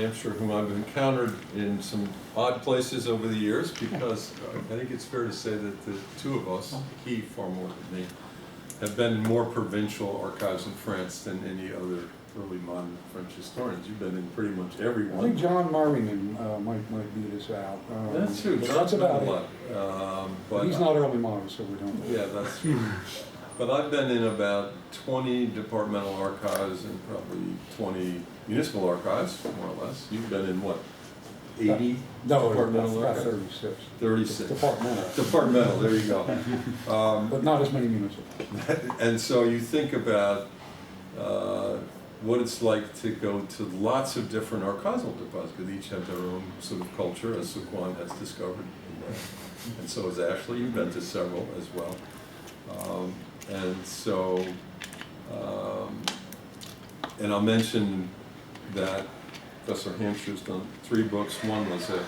Hamscher, whom I've encountered in some odd places over the years, because I think it's fair to say that the two of us, he far more than me, have been in more provincial archives in France than any other early modern French historians. You've been in pretty much every I one. think John Merriman might beat us out. That's true. But John's that's about been a it. lot. But he's not early modern, so we don't know. Yeah, that's true. But I've been in about 20 departmental archives and probably 20 municipal archives, more or less. You've been in what, 80 No, departmental about archives? 36. 36. Departmental. Departmental, there you go. But not as many municipal. And so you think about what it's like to go to lots of different archival deposits, because each have their own sort of culture, as Suquan has discovered. And so has Ashley. You've been to several as well. And so, and I'll mention that Professor Hamscher's done 3 books. One was a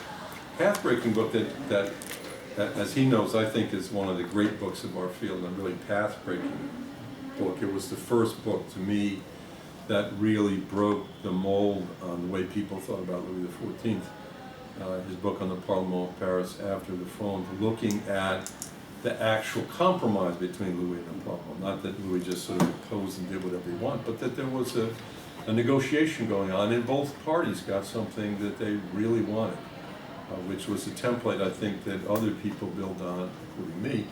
path-breaking book that, as he knows, I think is one of the great books of our field, and a really path-breaking book. It was the first book to me that really broke the mold on the way people thought about Louis XIV. His book on the Parlement of Paris after the Fronde, looking at the actual compromise between Louis and the Parlement. Not that Louis just sort of imposed and did whatever he wanted, but that there was a negotiation going on, and both parties got something that they really wanted, which was a template, I think, that other people build on, including me.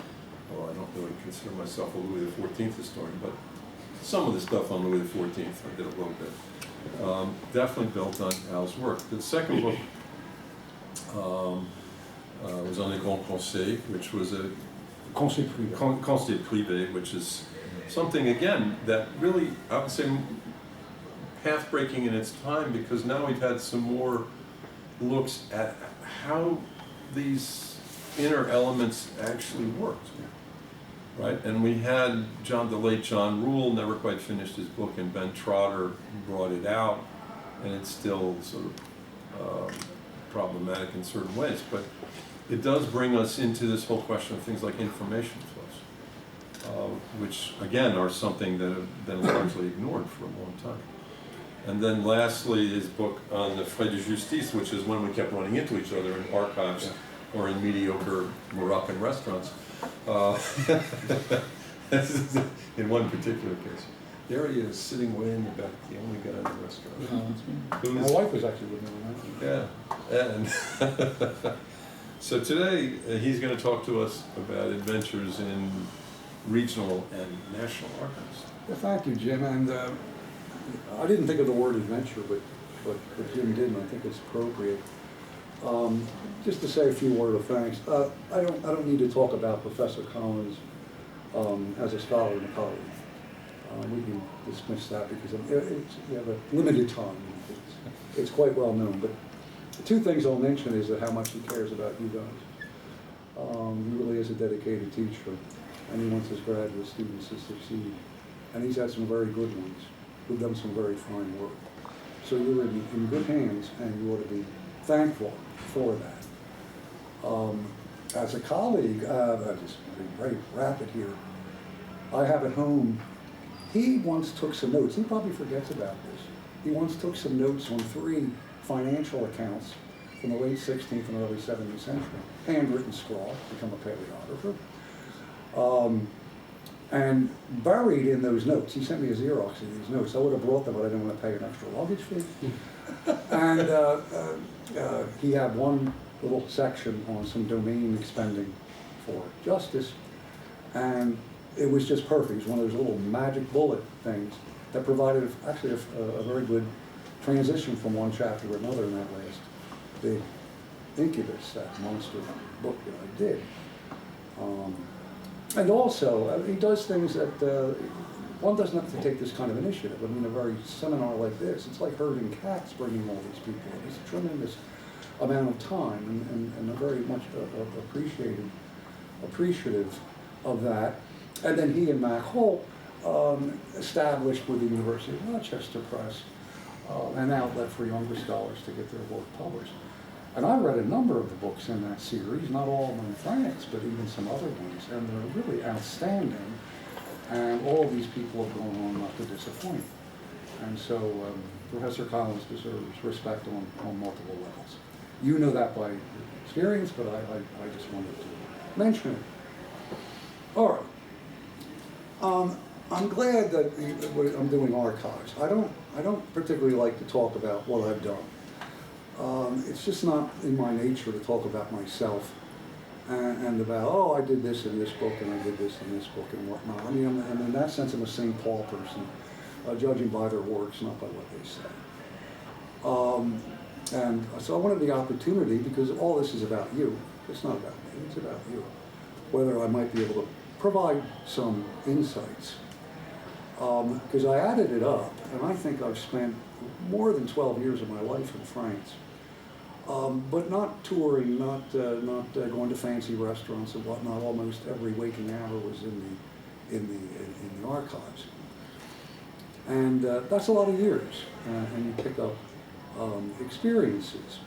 Well, I don't really consider myself a Louis XIV historian, but some of the stuff on Louis XIV I did a little bit. Definitely built on Al's work. The second book was on the Grand Conseil, which was a Conseil privé. Conseil privé, which is something, again, that really, I would say, path-breaking in its time, because now we've had some more looks at how these inner elements actually worked, right? And we had the late John Rule never quite finished his book, and Ben Trotter brought it out, and it's still sort of problematic in certain ways, but it does bring us into this whole question of things like information flows, which again are something that have been largely ignored for a long time. And then lastly, his book on the frais de justice, which is when we kept running into each other in archives or in mediocre Moroccan restaurants. In one particular case. There he is, sitting way in the back, the only guy in the restaurant. My wife was actually with me on that. Yeah, and so today he's going to talk to us about adventures in regional and national archives. Well, thank you, Jim. And I didn't think of the word adventure, but Jim did, and I think it's appropriate. Just to say a few words of thanks. I don't need to talk about Professor Collins as a scholar and a colleague. We can dismiss that because we have a limited time. It's quite well known. But the 2 things I'll mention is that how much he cares about you guys. He really is a dedicated teacher, and he wants his graduate students to succeed. And he's had some very good ones who've done some very fine work. So you're in good hands, and you ought to be thankful for that. As a colleague, I'm just being very rapid here. I have at home, he once took some notes. He probably forgets about this. He once took some notes on 3 financial accounts from the late 16th and early 17th century. Handwritten scrawl, become a paleographer. And buried in those notes, he sent me a Xerox of these notes. I would have brought them, but I didn't want to pay an extra luggage fee. And he had one little section on some domain expending for justice, and it was just perfect. It was one of those little magic bullet things that provided actually a very good transition from one chapter to another in that last big incubus, that monster book that I did. And also, he does things that one doesn't have to take this kind of initiative. I mean, a very seminar like this, it's like herding cats, bringing all these people in. It's a tremendous amount of time, and I'm very much appreciative of that. And then he and Mac Holt established with the University of Rochester Press an outlet for younger scholars to get their work published. And I read a number of the books in that series, not all of them in France, but even some other ones, and they're really outstanding. And all of these people have gone on not to disappoint. And so Professor Collins deserves respect on multiple levels. You know that by experience, but I just wanted to mention it. All right. I'm glad that I'm doing archives. I don't particularly like to talk about what I've done. It's just not in my nature to talk about myself and about, oh, I did this in this book and I did this in this book and whatnot. I mean, and in that sense, I'm a St. Paul person, judging by their works, not by what they say. And so I wanted the opportunity, because all this is about you. It's not about me, it's about you. Whether I might be able to provide some insights. Because I added it up, and I think I've spent more than 12 years of my life in France. But not touring, not going to fancy restaurants and whatnot. Almost every waking hour was in the archives. And that's a lot of years, and you pick up experiences.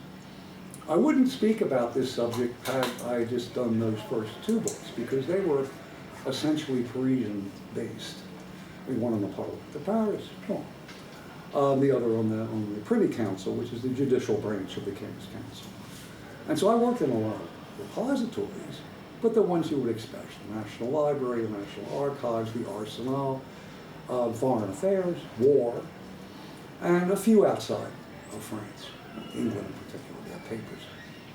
I wouldn't speak about this subject had I just done those first two books, because they were essentially Parisian-based. One on the Parliament of Paris, the other on the Privy Council, which is the judicial branch of the King's Council. And so I worked in a lot of repositories, but the ones you would expect: the National Library, the National Archives, the Arsenal, Foreign Affairs, War, and a few outside of France, England in particular. They had papers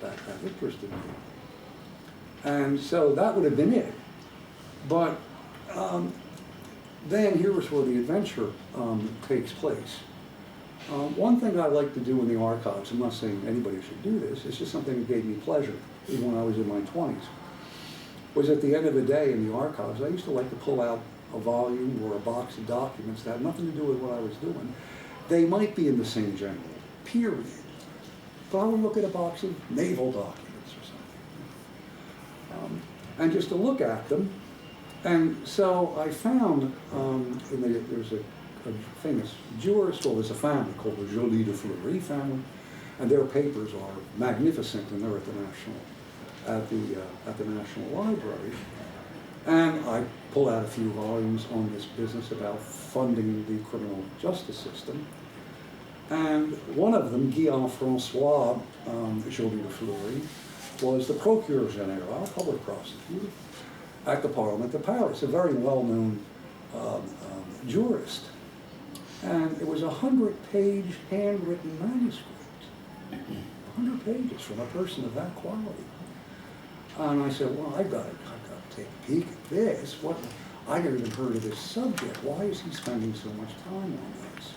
that interested me. And so that would have been it. But then here's where the adventure takes place. One thing I like to do in the archives, I'm not saying anybody should do this, it's just something that gave me pleasure, even when I was in my 20s, was at the end of the day in the archives, I used to like to pull out a volume or a box of documents that had nothing to do with what I was doing. They might be in the same general period, but I would look at a box of naval documents or something, and just to look at them. And so I found, there's a famous jurist, well, there's a family called the Joly de Fleury family, and their papers are magnificent, and they're at the National Library. And I pull out a few volumes on this business about funding the criminal justice system. And one of them, Guillaume François Joly de Fleury, was the Procureur General, public prosecutor, at the Parliament of Paris, a very well-known jurist. And it was a 100-page handwritten manuscript, 100 pages from a person of that quality. And I said, well, I've got to take a peek at this. I never even heard of this subject. Why is he spending so much time on this?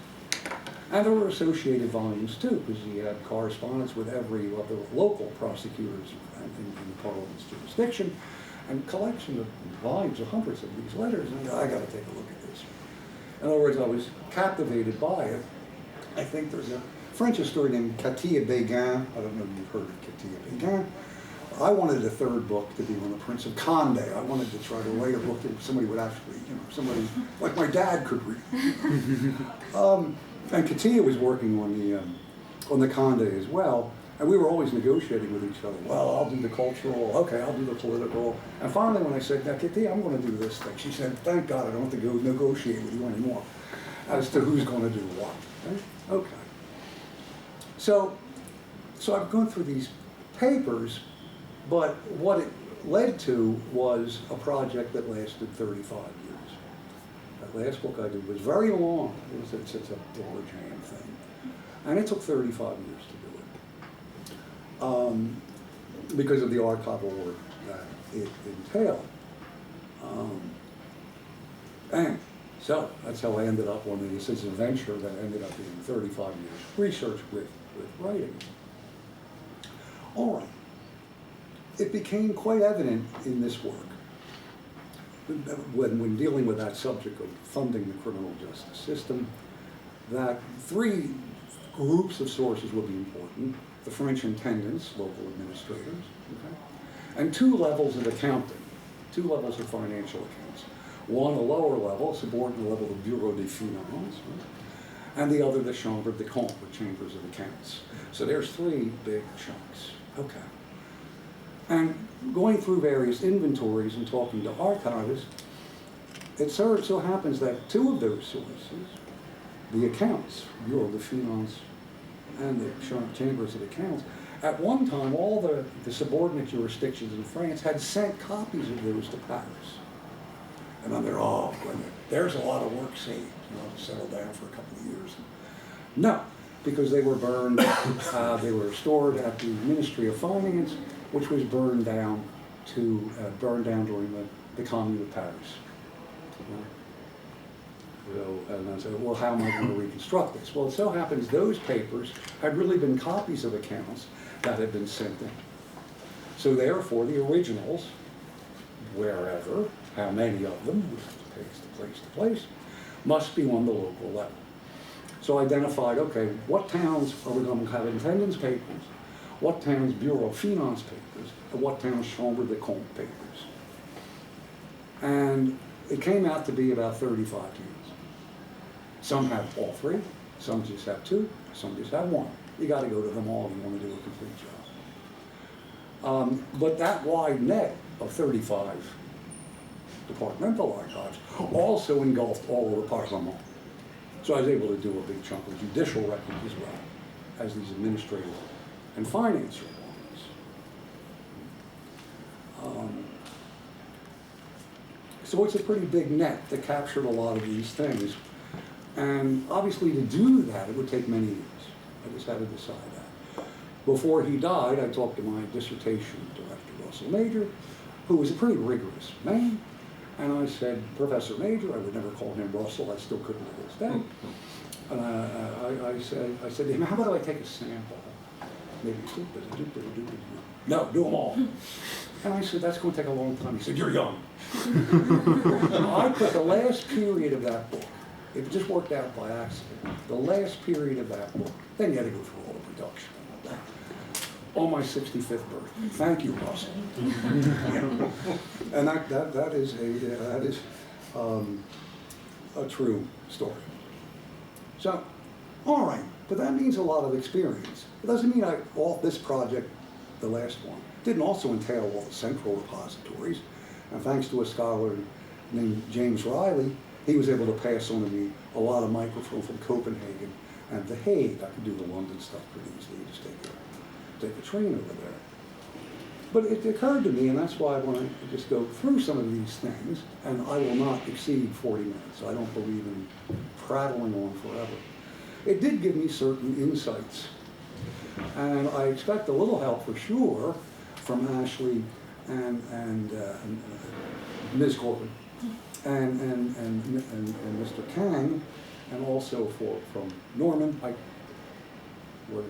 And there were associated volumes too, because he had correspondence with every of the local prosecutors in the Parliament's jurisdiction, and collection of volumes of hundreds of these letters. And I got to take a look at this. In other words, I was captivated by it. I think there's a French historian named Catilla Béguin. I don't know if you've heard of Catilla Béguin. I wanted a third book to be on the Prince of Condé. I wanted to try to write a book that somebody would actually, somebody like my dad could read. And Catilla was working on the Condé as well, and we were always negotiating with each other. Well, I'll do the cultural, okay, I'll do the political. And finally, when I said, now, Catilla, I'm going to do this thing, she said, thank God I don't have to go negotiate with you anymore as to who's going to do what. Okay. So I've gone through these papers, but what it led to was a project that lasted 35 years. That last book I did was very long. It's a door jam thing. And it took 35 years to do it. Because of the archival work that it entailed. And so that's how I ended up on this adventure that ended up being 35 years research with writing. All right. It became quite evident in this work, when dealing with that subject of funding the criminal justice system, that three groups of sources would be important: the French intendants, local administrators, okay, and two levels of accounting, two levels of financial accounts. One, a lower level, subordinate level, the Bureau des Finances, right? And the other, the Chambre des Comptes, the Chambers of Accounts. So there's three big chunks. Okay. And going through various inventories and talking to archivists, it so happens that two of those sources the accounts, Bureau de Finance and the Chambers of Accounts. At one time, all the subordinate jurisdictions in France had sent copies of those to Paris. And I'm there, oh, there's a lot of work saved, to settle down for a couple of years. No, because they were burned, they were stored at the Ministry of Finance, which was burned down during the Commune of Paris. And I said, well, how am I going to reconstruct this? Well, it so happens those papers had really been copies of accounts that had been sent in. So therefore, the originals, wherever, how many of them, place to place, must be on the local level. So I identified, okay, what towns are we going to have attendance papers, what towns Bureau of Finance papers, and what towns Chambre de Compte papers. And it came out to be about 35 towns. Some have all three, some just have two, some just have one. You got to go to them all if you want to do a complete job. But that wide net of 35 departmental archives also engulfed all of the Parlement. So I was able to do a big chunk of judicial records as well as these administrative and financial ones. So it's a pretty big net that captured a lot of these things. And obviously to do that, it would take many years. I just had to decide that. Before he died, I talked to my dissertation director, Russell Major, who was a pretty rigorous man. And I said, Professor Major, I would never call him Russell, I still couldn't to this day. And I said to him, how about I take a sample? Maybe no, do them all. And I said, that's going to take a long time. He said, you're young. I put the last period of that book, it just worked out by accident, the last period of that book, then you had to go through all the production and all that, on my 65th birthday. Thank you, Russell. And that is a true story. So, all right, but that means a lot of experience. It doesn't mean this project, the last one, didn't also entail all the central repositories. And thanks to a scholar named James Riley, he was able to pass on to me a lot of microfilm from Copenhagen and The Hague. I could do the London stuff pretty easily, just take a train over there. But it occurred to me, and that's why I want to just go through some of these things, and I will not exceed 40 minutes. I don't believe in prattling on forever. It did give me certain insights. And I expect a little help for sure from Ashley and Ms. Corbin and Mr. Kang, and also from Norman. I was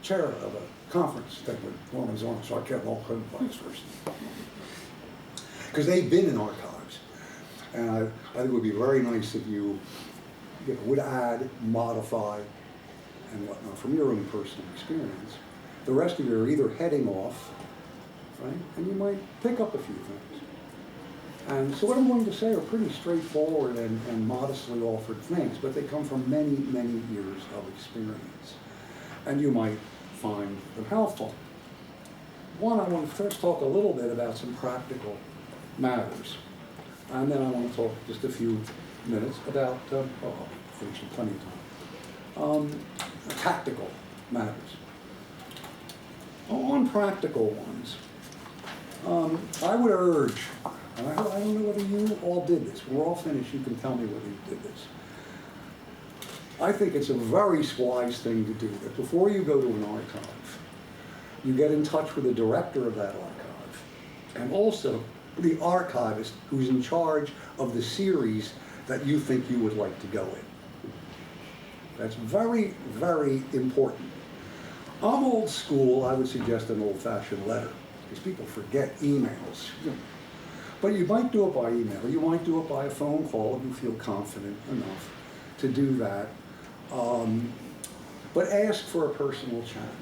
chair of a conference thing with Norman's on, so I kept all claims first. Because they've been in archives. And I think it would be very nice if you would add, modify, and whatnot from your own personal experience. The rest of you are either heading off, right, and you might pick up a few things. And so what I'm going to say are pretty straightforward and modestly offered things, but they come from many, many years of experience. And you might find them helpful. One, I want to first talk a little bit about some practical matters. And then I want to talk just a few minutes about, I'll finish in plenty of time, tactical matters. On practical ones, I would urge, and I don't know whether you all did this, we're all finished, you can tell me whether you did this. I think it's a very wise thing to do that before you go to an archive, you get in touch with the director of that archive, and also the archivist who's in charge of the series that you think you would like to go in. That's very, very important. I'm old school, I would suggest an old-fashioned letter, because people forget emails. But you might do it by email, or you might do it by a phone call if you feel confident enough to do that. But ask for a personal chat.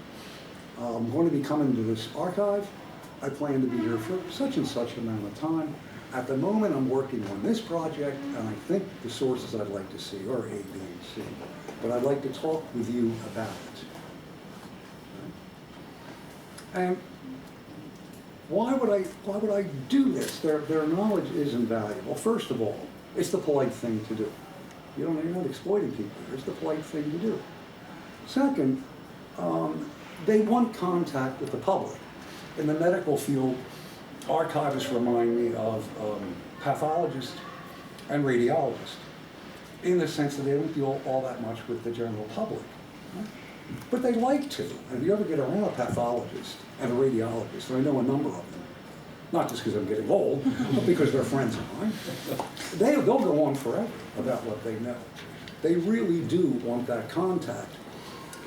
I'm going to be coming to this archive. I plan to be here for such and such amount of time. At the moment, I'm working on this project, and I think the sources I'd like to see are A, B, and C. But I'd like to talk with you about it. And why would I do this? Their knowledge is invaluable. First of all, it's the polite thing to do. You're not exploiting people. It's the polite thing to do. Second, they want contact with the public. In the medical field, archivists remind me of pathologists and radiologists, in the sense that they don't deal all that much with the general public. Right? But they like to. And if you ever get around a pathologist and a radiologist, and I know a number of them, not just because I'm getting old, but because they're friends of mine, they'll go on forever about what they know. They really do want that contact.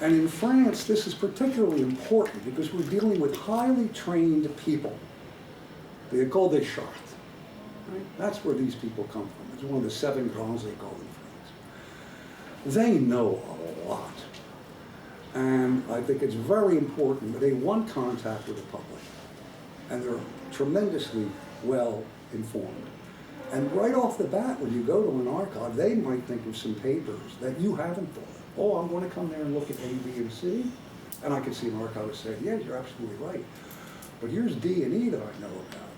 And in France, this is particularly important because we're dealing with highly trained people. The École des Chartes. Right? That's where these people come from. It's one of the 7 grands écoles in France. They know a lot. And I think it's very important that they want contact with the public. And they're tremendously well informed. And right off the bat, when you go to an archive, they might think of some papers that you haven't thought of. Oh, I'm going to come there and look at A, B, and C. And I can see an archivist say, yeah, you're absolutely right. But here's D and E that I know about.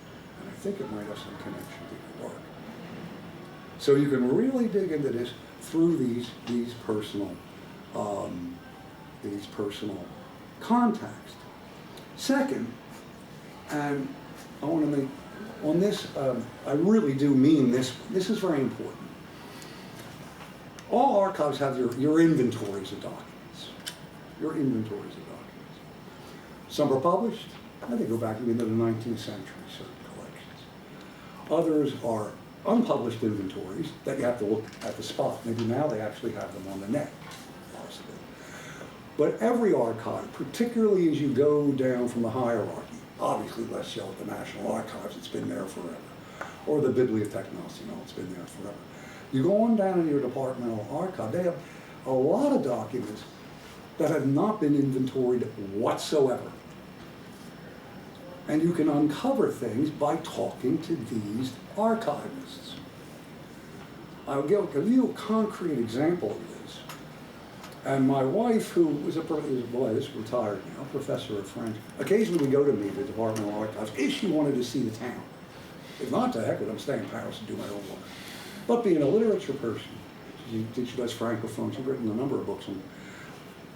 And I think it might have some connection to your work. So you can really dig into this through these personal contacts. Second, and I want to make, on this, I really do mean this. This is very important. All archives have your inventories of documents. Your inventories of documents. Some are published, and they go back even to the 19th century, certain collections. Others are unpublished inventories that you have to look at the spot. Maybe now they actually have them on the net, possibly. But every archive, particularly as you go down from the hierarchy, obviously less so at the National Archives, it's been there forever, or the Bibliothèque Nationale, it's been there forever. You go on down in your departmental archive, they have a lot of documents that have not been inventoried whatsoever. And you can uncover things by talking to these archivists. I'll give you a concrete example of this. And my wife, who was is retired now, professor of French, occasionally would go to me at the departmental archives if she wanted to see the town. If not, to heck with it, I'm staying in Paris and do my own work. But being a literature person, she does Francophone. She's written a number of books on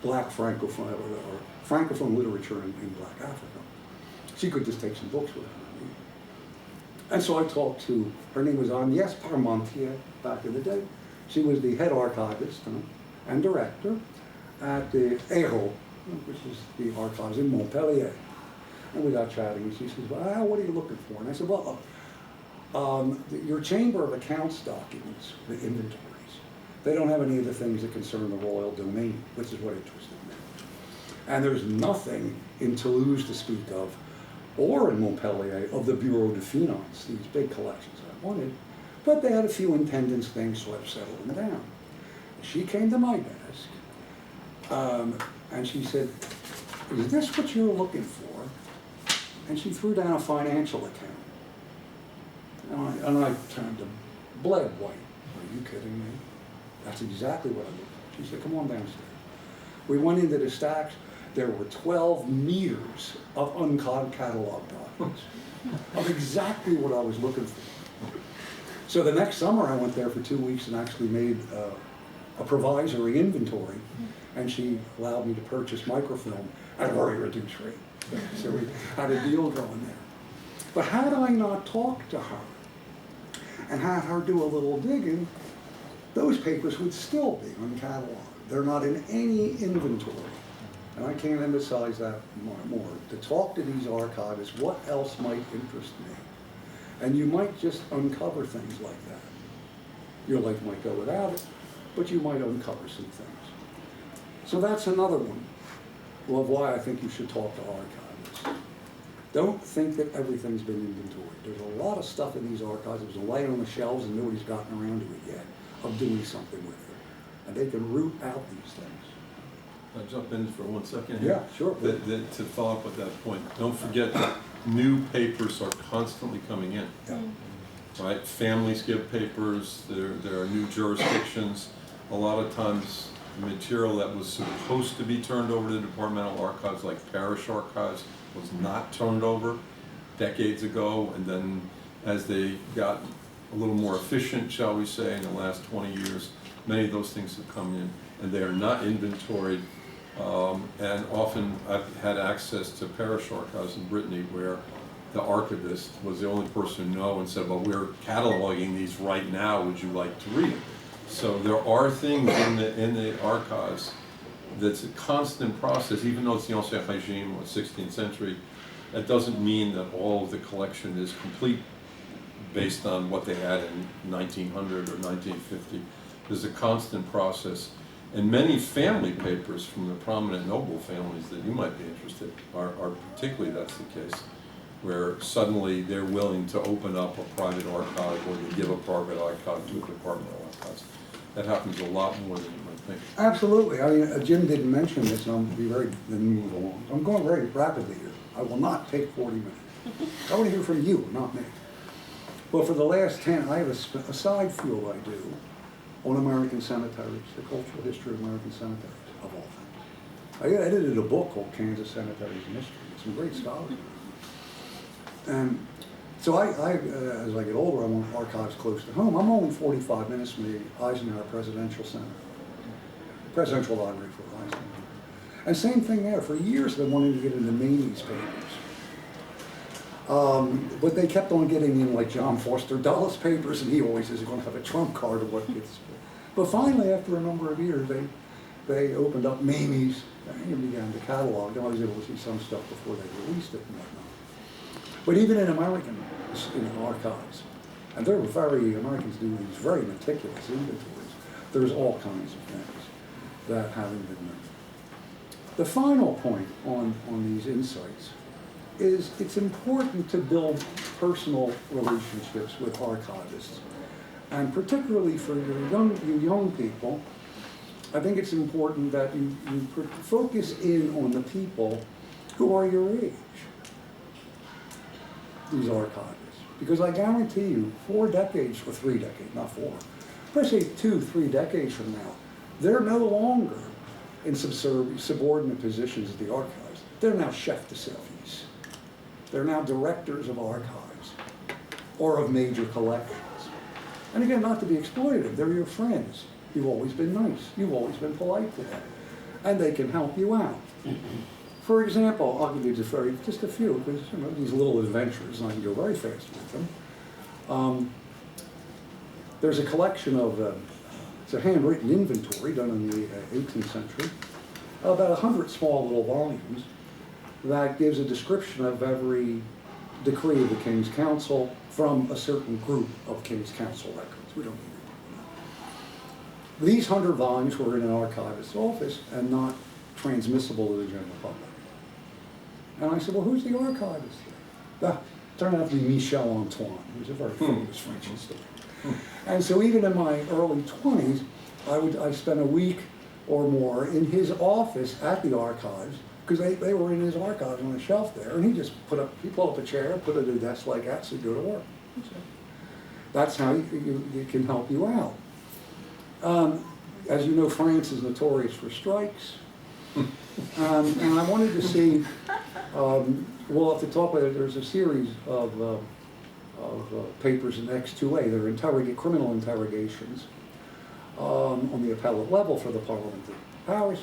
black Francophone, or Francophone literature in black Africa. She could just take some books with her. And so I talked to, her name was Agnès Parmentier back in the day. She was the head archivist and director at the Hérault, which is the archives in Montpellier. And we got chatting, and she says, well, what are you looking for? And I said, well, your Chamber of Accounts documents, the inventories, they don't have any of the things that concern the royal domain, which is what interested me. And there's nothing in Toulouse to speak of, or in Montpellier, of the Bureau de Finance, these big collections I wanted. But they had a few intendants things, so I settled them down. She came to my desk, and she said, is this what you're looking for? And she threw down a financial account. And I turned to bled white. Are you kidding me? That's exactly what I looked for. She said, come on downstairs. We went into the stacks. There were 12 meters of uncatalogued documents of exactly what I was looking for. So the next summer I went there for 2 weeks and actually made a provisory inventory, and she allowed me to purchase microfilm at a very reduced rate. So we had a deal going there. But had I not talked to her and had her do a little digging, those papers would still be uncatalogued. They're not in any inventory. And I can't emphasize that more. To talk to these archivists, what else might interest me? And you might just uncover things like that. Your life might go without it, but you might uncover some things. So that's another one of why I think you should talk to archivists. Don't think that everything's been inventoried. There's a lot of stuff in these archives that's laying on the shelves and nobody's gotten around to it yet, of doing something with it. And they can root out these things. Can I jump in for 1 second here? Yeah, sure. To follow up with that point, don't forget that new papers are constantly coming in. Yeah. Right? Families give papers, there are new jurisdictions. A lot of times, material that was supposed to be turned over to departmental archives, like parish archives, was not turned over decades ago, and then as they got a little more efficient, shall we say, in the last 20 years, Many of those things have come in, and they are not inventoried. And often I've had access to parish archives in Brittany where the archivist was the only person who knew and said, well, we're cataloging these right now, would you like to read them? So there are things in the archives that's a constant process, even though it's the Ancien Régime or 16th century. That doesn't mean that all of the collection is complete based on what they had in 1900 or 1950. There's a constant process. And many family papers from the prominent noble families that you might be interested are particularly that's the case, where suddenly they're willing to open up a private archive or to give a private archive to a departmental archives. That happens a lot more than you might think. Absolutely. I mean, Jim didn't mention this, and I'm going to be then move along. I'm going very rapidly here. I will not take 40 minutes. I want to hear from you, not me. But for the last 10, I have a side field I do on American cemeteries, the cultural history of American cemeteries, of all things. I edited a book called Kansas Cemeteries and History. Some great scholars. And so as I get older, I want archives close to home. I'm only 45 minutes from the Eisenhower Presidential Center, Presidential Library for Eisenhower. And same thing there. For years, I've been wanting to get into Mamie's papers. But they kept on getting in like John Foster Dulles papers, and he always is going to have a trump card of what gets. But finally, after a number of years, they opened up Mamie's and began to catalog. I was able to see some stuff before they released it and whatnot. But even in American archives, and Americans do these very meticulous inventories, there's all kinds of things that haven't been known. The final point on these insights is it's important to build personal relationships with archivists. And particularly for you young people, I think it's important that you focus in on the people who are your age, these archivists. Because I guarantee you, 4 decades, or 3 decades, not 4, but say 2, 3 decades from now, they're no longer in subordinate positions at the archives. They're now chef de service. They're now directors of archives or of major collections. And again, not to be exploitative, they're your friends. You've always been nice. You've always been polite to them. And they can help you out. For example, I'll give you just a few, because these little adventures, and I can go very fast with them. There's a collection of, it's a handwritten inventory done in the 18th century, about 100 small little volumes that gives a description of every decree of the King's Council from a certain group of King's Council records. We don't need it. These 100 volumes were in an archivist's office and not transmissible to the general public. And I said, well, who's the archivist? Turned out to be Michel Antoine, who's a very famous French historian. And so even in my early 20s, I spent a week or more in his office at the archives, because they were in his archives on a shelf there, and he pulled up a chair, put it at a desk like that, said, go to work. That's how he can help you out. As you know, France is notorious for strikes. And I wanted to see, well, at the top of it, there's a series of papers in X2A. They're criminal interrogations on the appellate level for the Parliament of Paris.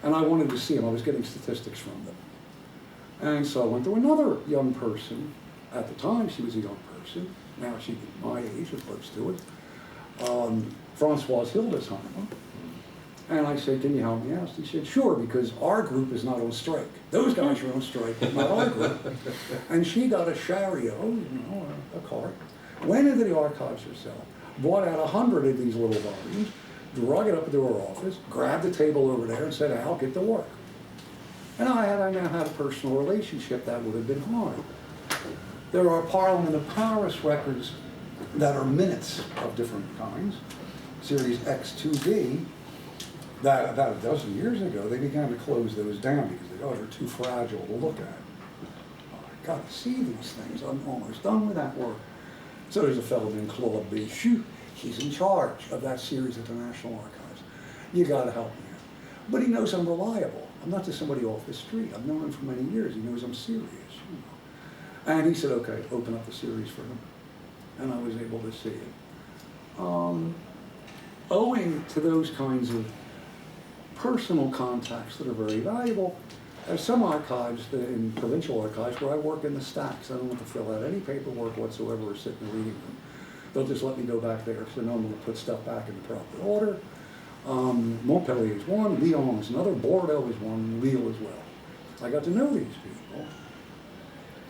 And I wanted to see them. I was getting statistics from them. And so I went to another young person. At the time, she was a young person. Now she's my age, or close to it. Françoise Hildesheimer. And I said, can you help me out? He said, sure, because our group is not on strike. Those guys are on strike, but not our group. And she got a chariot, a cart, went into the archives herself, bought out 100 of these little volumes, drug it up to her office, grabbed the table over there and said, Al, get to work. And I now had a personal relationship. That would have been hard. There are Parliament of Paris records that are minutes of different kinds, series X2B, that about a dozen years ago, they began to close those down because they they're too fragile to look at. I got to see these things. I'm almost done with that work. So there's a fellow named Claude Béchu. He's in charge of that series at the National Archives. You got to help me out. But he knows I'm reliable. I'm not just somebody off the street. I've known him for many years. He knows I'm serious. And he said, okay, open up the series for him. And I was able to see it. owing to those kinds of personal contacts that are very valuable, there's some archives, in provincial archives, where I work in the stacks. I don't have to fill out any paperwork whatsoever or sit in the reading room. They'll just let me go back there, so no one will put stuff back in the proper order. Montpellier is one, Lyon is another, Bordeaux is one, Lille as well. I got to know these people.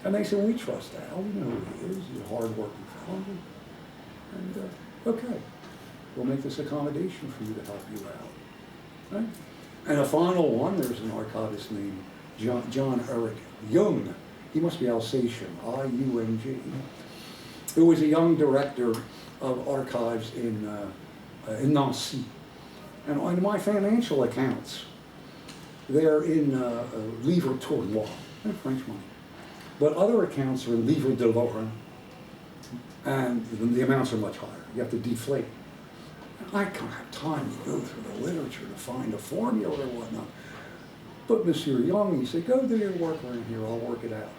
And they said, we trust Al, we know who he is, he's a hard-working fellow. And, okay, we'll make this accommodation for you to help you out. Right? And a final one, there's an archivist named John Eric Jung. He must be Alsatian, I-U-N-G, who was a young director of archives in Nancy. And on my financial accounts, they're in livre tournois, they're French money. But other accounts are in livre de l'or, and the amounts are much higher. You have to deflate. I can't have time to go through the literature to find a formula or whatnot. But Monsieur Young, he said, go do your work around here, I'll work it out.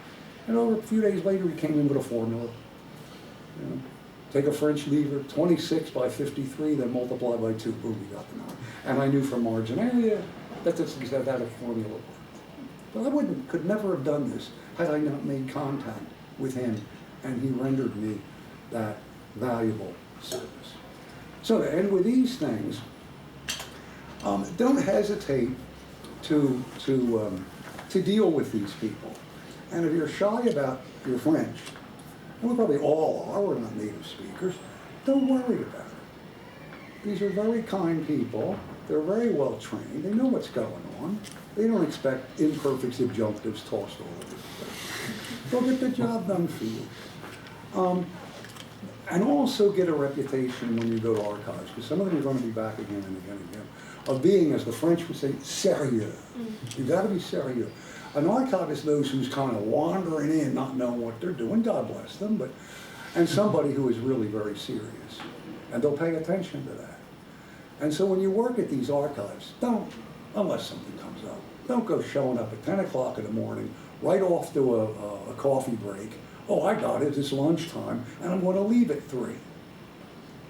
And over a few days later, he came in with a formula. You know, take a French livre, 26 by 53, then multiply by 2, boom, you got the number. And I knew from marginalia that that a formula worked. But I could never have done this had I not made contact with him, and he rendered me that valuable service. So to end with these things, don't hesitate to deal with these people. And if you're shy about your French, and we probably all are, we're not native speakers, don't worry about it. These are very kind people, they're very well trained, they know what's going on, they don't expect imperfect subjunctives tossed all over the place. They'll get the job done for you. And also get a reputation when you go to archives, because some of them are going to be back again and again and again, of being, as the French would say, sérieux. You've got to be sérieux. An archivist knows who's kind of wandering in, not knowing what they're doing, God bless them, and somebody who is really very serious. And they'll pay attention to that. And so when you work at these archives, don't, unless something comes up, don't go showing up at 10 o'clock in the morning, right off to a coffee break. Oh, I got it, it's lunchtime, and I'm going to leave at 3.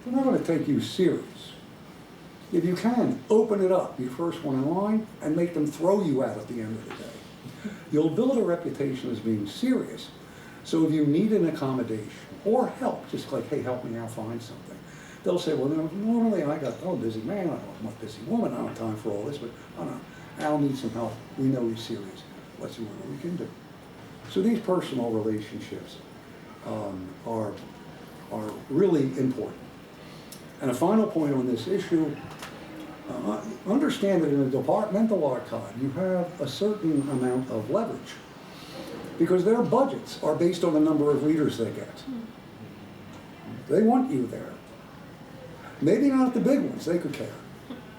They're not going to take you serious. If you can, open it up, be first one in line, and make them throw you out at the end of the day. You'll build a reputation as being serious. So if you need an accommodation or help, just like, hey, help me out find something, they'll say, well, normally I'm a busy man, I'm a busy woman, I don't have time for all this, but oh no, Al needs some help. We know he's serious. Let's see what we can do. So these personal relationships are really important. And a final point on this issue, understand that in a departmental archive, you have a certain amount of leverage because their budgets are based on the number of readers they get. They want you there. Maybe not the big ones, they could care.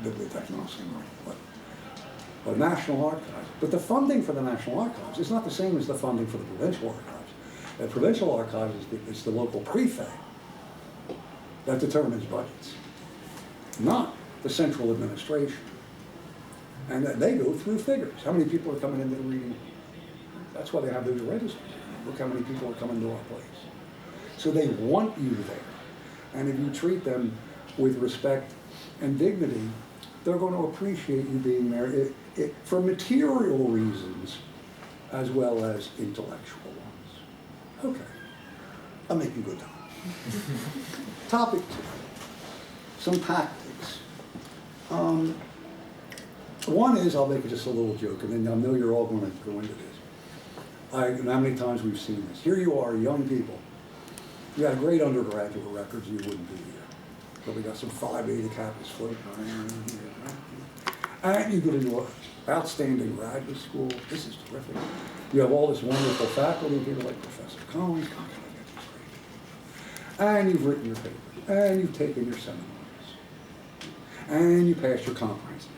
Bibliothèque Nationale, but National Archives. But the funding for the National Archives is not the same as the funding for the provincial archives. The provincial archives is the local prefect that determines budgets, not the central administration. And they go through figures. How many people are coming into the reading? That's why they have those registers. Look how many people are coming to our place. So they want you there. And if you treat them with respect and dignity, they're going to appreciate you being there for material reasons as well as intellectual ones. Okay, I'm making good time. Topic 2, some tactics. One is, I'll make it just a little joke, and then I know you're all going to go into this. And how many times we've seen this. Here you are, young people. You got great undergraduate records, you wouldn't be here. Probably got some Phi Beta Kappas floating around here. Right? And you get into an outstanding graduate school. This is terrific. You have all this wonderful faculty here, like Professor Collins. God, can I get these great people? And you've written your papers, and you've taken your seminars, and you passed your comprehensive.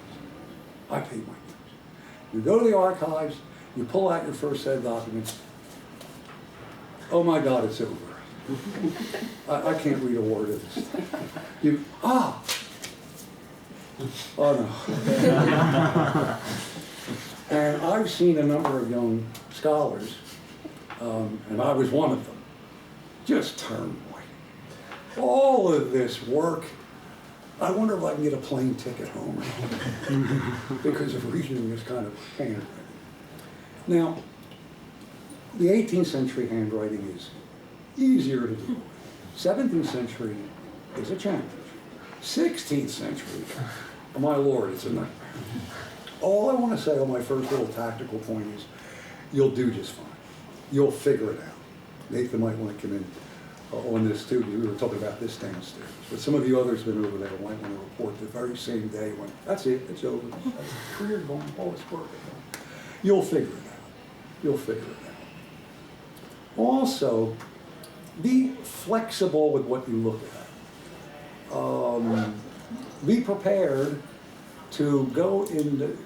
I paid my dues. You go to the archives, you pull out your first set of documents. Oh my God, it's over. I can't read a word of this. Oh no. And I've seen a number of young scholars, and I was one of them, just turn white. All of this work, I wonder if I can get a plane ticket home because of reading this kind of handwriting. Now, the 18th century handwriting is easier to do. 17th century is a challenge. 16th century, oh my Lord, it's a nightmare. All I want to say on my first little tactical point is, you'll do just fine. You'll figure it out. Nathan might want to come in on this too, because we were talking about this downstairs. But some of you others have been over there might want to report the very same day when, that's it, it's over. Career going, oh, it's working. You'll figure it out. You'll figure it out. Also, be flexible with what you look at. Be prepared to go into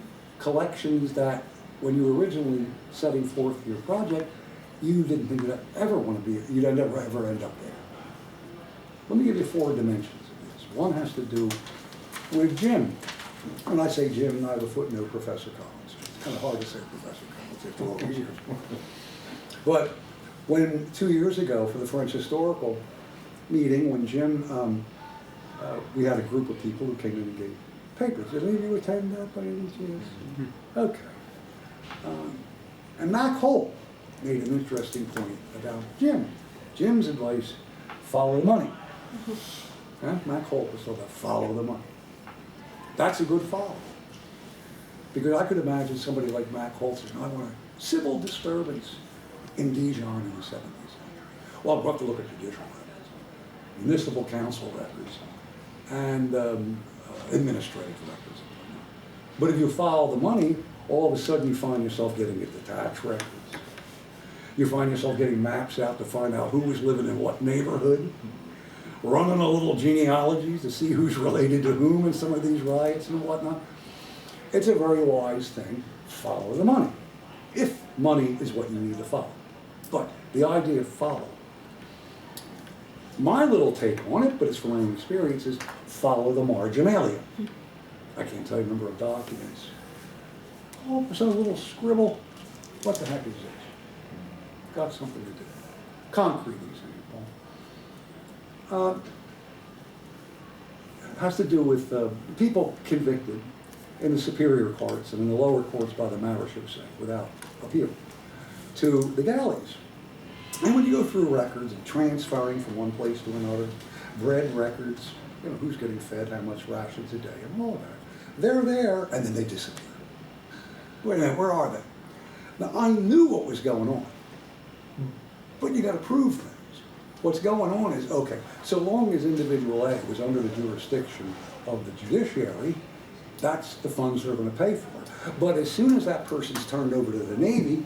collections that, when you were originally setting forth your project, you didn't think you'd ever want to be, you'd never ever end up there. Let me give you 4 dimensions of this. One has to do with Jim. When I say Jim, I have a footnote, Professor Collins. It's kind of hard to say Professor Collins after all these years. But when 2 years ago for the French Historical meeting, when Jim, we had a group of people who came in and gave papers. Did any of you attend that by any chance? Okay. And Mac Holt made an interesting point about Jim. Jim's advice, follow the money. Mac Holt was talking about follow the money. That's a good follow. Because I could imagine somebody like Mac Holt saying, I want a civil disturbance in Dijon in the 17th century. Well, we'll have to look at judicial records, municipal council records, and administrative records. But if you follow the money, all of a sudden you find yourself getting at the tax records. You find yourself getting maps out to find out who was living in what neighborhood, running a little genealogies to see who's related to whom in some of these riots and whatnot. It's a very wise thing. Follow the money, if money is what you need to follow. But the idea of follow. My little take on it, but it's from my own experience, is follow the marginalia. I can't tell you the number of documents. Oh, there's a little scribble. What the heck is this? Got something to do. Concrete example. Has to do with people convicted in the superior courts and in the lower courts by the marechaussee without appeal to the galleys. And when you go through records and transferring from one place to another, bread records, you know, who's getting fed how much rations a day and all that. They're there and then they disappear. Wait a minute, where are they? Now I knew what was going on, but you got to prove things. What's going on is, okay, so long as individual A was under the jurisdiction of the judiciary, that's the funds they're going to pay for. But as soon as that person's turned over to the Navy,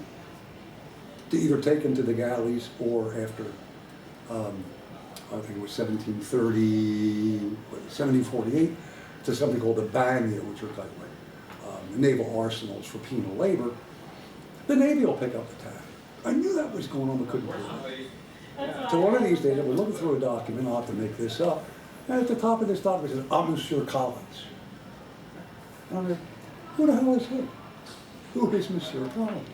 to either take them to the galleys or after, I think it was 1748, to something called the bagnia, which are kind of like naval arsenals for penal labor, the Navy will pick up the tab. I knew that was going on, but couldn't prove it. So one of these days, I was looking through a document, I'll have to make this up, and at the top of this document it says, Monsieur Collins. And I'm like, who the hell is he? Who is Monsieur Collins?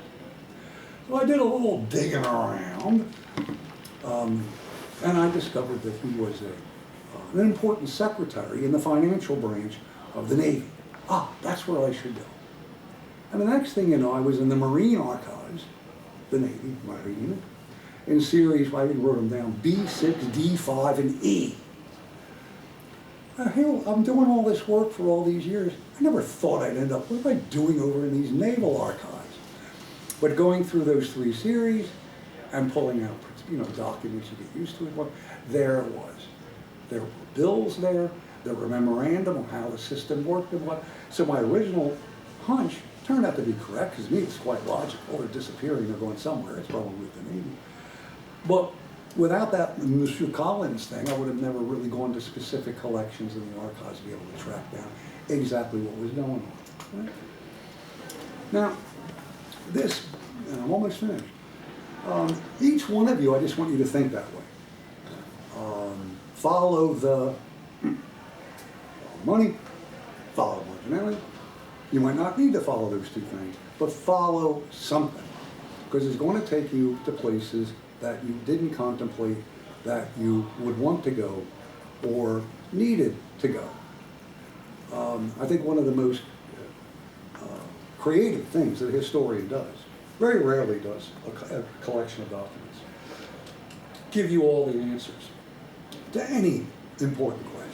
So I did a little digging around, and I discovered that he was an important secretary in the financial branch of the Navy. Ah, that's where I should go. And the next thing you know, I was in the Marine Archives, the Navy, Marine, in series, I wrote them down, B6, D5, and E. Hell, I'm doing all this work for all these years. I never thought I'd end up, what am I doing over in these naval archives? But going through those 3 series and pulling out, you know, documents you get used to it, there it was. There were bills there were memorandum on how the system worked and what. So my original hunch turned out to be correct, because to me it's quite logical. They're disappearing, they're going somewhere. It's probably with the Navy. But without that Monsieur Collins thing, I would have never really gone to specific collections in the archives to be able to track down exactly what was going on. Right? Now, this, and I'm almost finished. Each one of you, I just want you to think that way. Follow the money, follow marginality. You might not need to follow those 2 things, but follow something, because it's going to take you to places that you didn't contemplate that you would want to go or needed to go. I think one of the most creative things that a historian does, very rarely does a collection of documents, give you all the answers to any important question.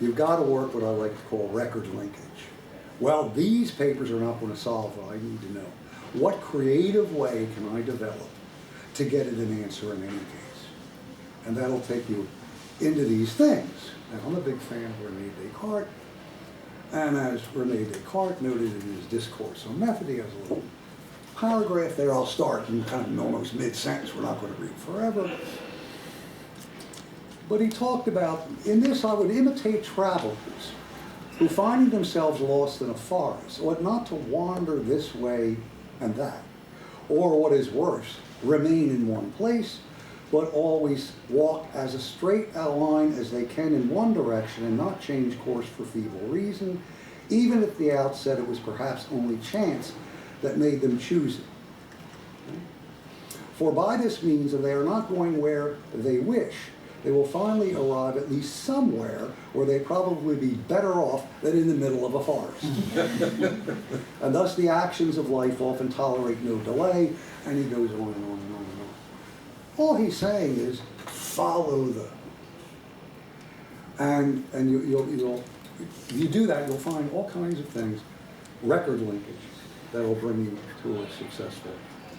You've got to work what I like to call record linkage. Well, these papers are not going to solve what I need to know. What creative way can I develop to get at an answer in any case? And that'll take you into these things. And I'm a big fan of René Descartes. And as René Descartes noted in his Discourse on Method, he has a little paragraph there. I'll start in kind of almost mid-sentence. We're not going to read forever. But he talked about, in this I would imitate travelers who, finding themselves lost in a forest, ought not to wander this way and that, or what is worse, remain in one place, but always walk as a straight a line as they can in one direction and not change course for feeble reason, even if at the outset it was perhaps only chance that made them choose it. For by this means, if they are not going where they wish, they will finally arrive at least somewhere where they probably be better off than in the middle of a forest. And thus the actions of life often tolerate no delay, and he goes on and on and on and on. All he's saying is, follow the. And if you do that, you'll find all kinds of things, record linkage, that will bring you to a successful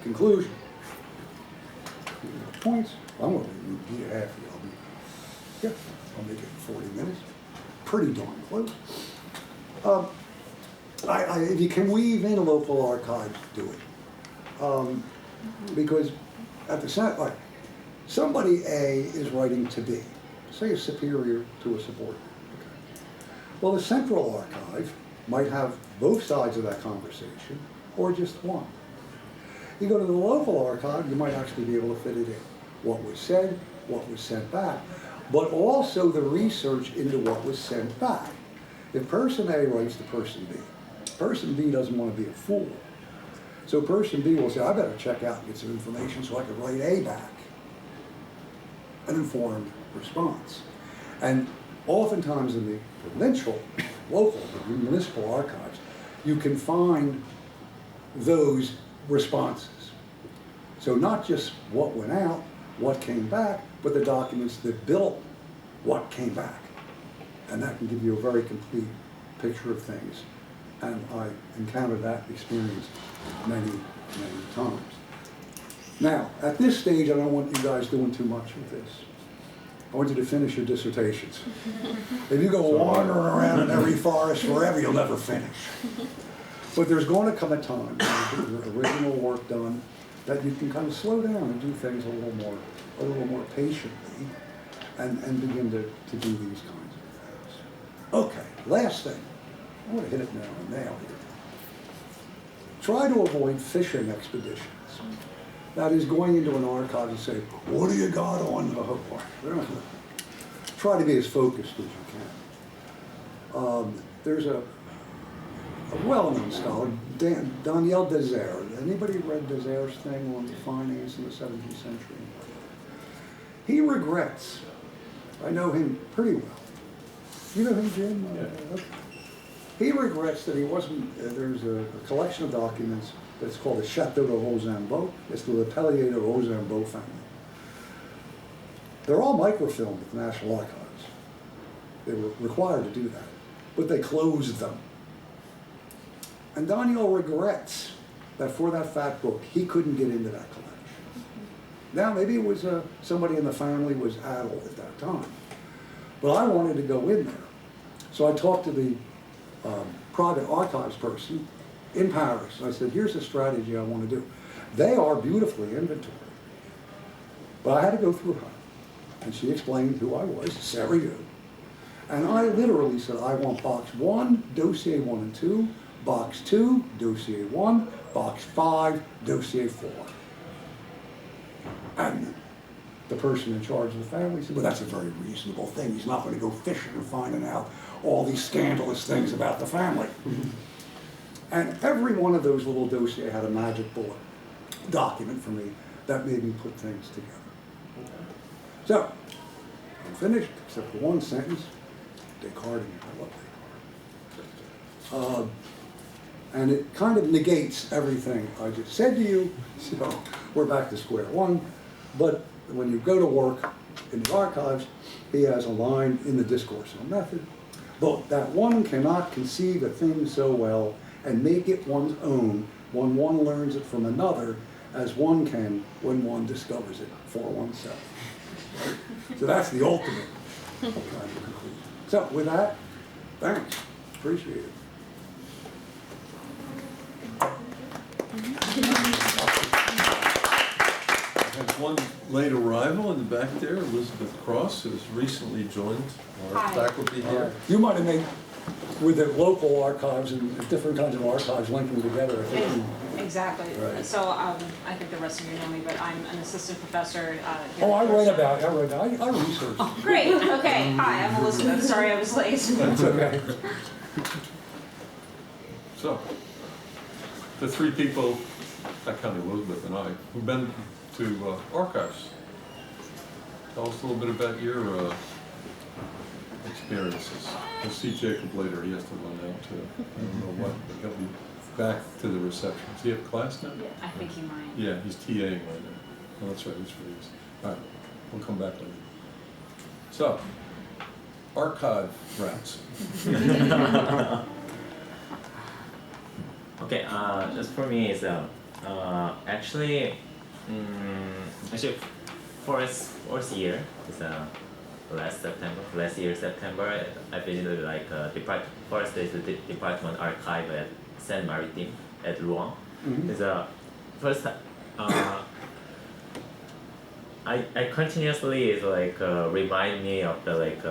conclusion. Points? I'm going to be half of you. Yeah, I'll make it 40 minutes. Pretty darn close. If you can weave in local archives, do it. Because at the center, like, somebody A is writing to B, say a superior to a subordinate. Okay. Well, the central archive might have both sides of that conversation, or just one. You go to the local archive, you might actually be able to fit it in. What was said, what was sent back, but also the research into what was sent back. If person A writes to person B doesn't want to be a fool. So person B will say, I better check out and get some information so I can write A back. An informed response. And oftentimes in the provincial, local, the municipal archives, you can find those responses. So not just what went out, what came back, but the documents that built what came back. And that can give you a very complete picture of things. And I encountered that experience many, many times. Now, at this stage, I don't want you guys doing too much with this. I want you to finish your dissertations. If you go wandering around in every forest forever, you'll never finish. But there's going to come a time, when you get your original work done, that you can kind of slow down and do things a little more patiently, and begin to do these kinds of things. Okay, last thing. I want to hit it now here. Try to avoid fishing expeditions. That is, going into an archive and say, what do you got on the hook? Try to be as focused as you can. There's a well-known scholar, Daniel Desert. Anybody read Desert's thing on finance in the 17th century? He regrets. I know him pretty well. You know him, Jim? Yeah. Okay. He regrets that he wasn't, there's a collection of documents that's called the Chateau de Rosambeau. It's the Lepellier de Rosambeau family. They're all microfilmed at the National Archives. They were required to do that, but they closed them. And Daniel regrets that for that fact book, he couldn't get into that collection. Now, maybe it was somebody in the family was addled at that time, but I wanted to go in there. So I talked to the private archives person in Paris. I said, here's a strategy I want to do. They are beautifully inventoried, but I had to go through her. And she explained who I was, Sarah Yu. And I literally said, I want box 1, dossier 1 and 2, box 2, dossier 1, box 5, dossier 4. And the person in charge of the family said, well, that's a very reasonable thing. He's not going to go fishing and finding out all these scandalous things about the family. And every one of those little dossiers had a magic bullet document for me that made me put things together. So, I'm finished, except for one sentence. Descartes, I love And it kind of negates everything I just said to you, so we're back to square one. But when you go to work in the archives, he has a line in the discourse method. But that one cannot conceive a thing so well and make it one's own when one learns it from another as one can when one discovers it for oneself. Right? So that's the ultimate kind of conclusion. So with that, thanks. Appreciate it. I have one late arrival in the back there, Elizabeth Cross, who has recently joined our Hi. faculty here. You might have made, with the local archives and different kinds of archives linking together, I think. Exactly. Right. So I think the rest of you know me, but I'm an assistant professor. Here Oh, at I read Georgetown. about it, I researched. Oh, great. Okay. Hi, I'm Elizabeth. Sorry I was late. That's okay. So, the three people, I count Elizabeth and I, who've been to archives. Tell us a little bit about your experiences. We'll see Jacob later, he has to run out to, I don't know what, but he'll be back to the reception. Does he have class now? I think he might. Yeah, he's TAing right now. Oh, that's right, he's freeze. All right, we'll come back later. So, archive rats. Okay, just for me is actually fourth year is last year September I visited like first is the Department Archive at Saint Maritime at Rouen. Mhm. Is first I continuously is like remind me of the like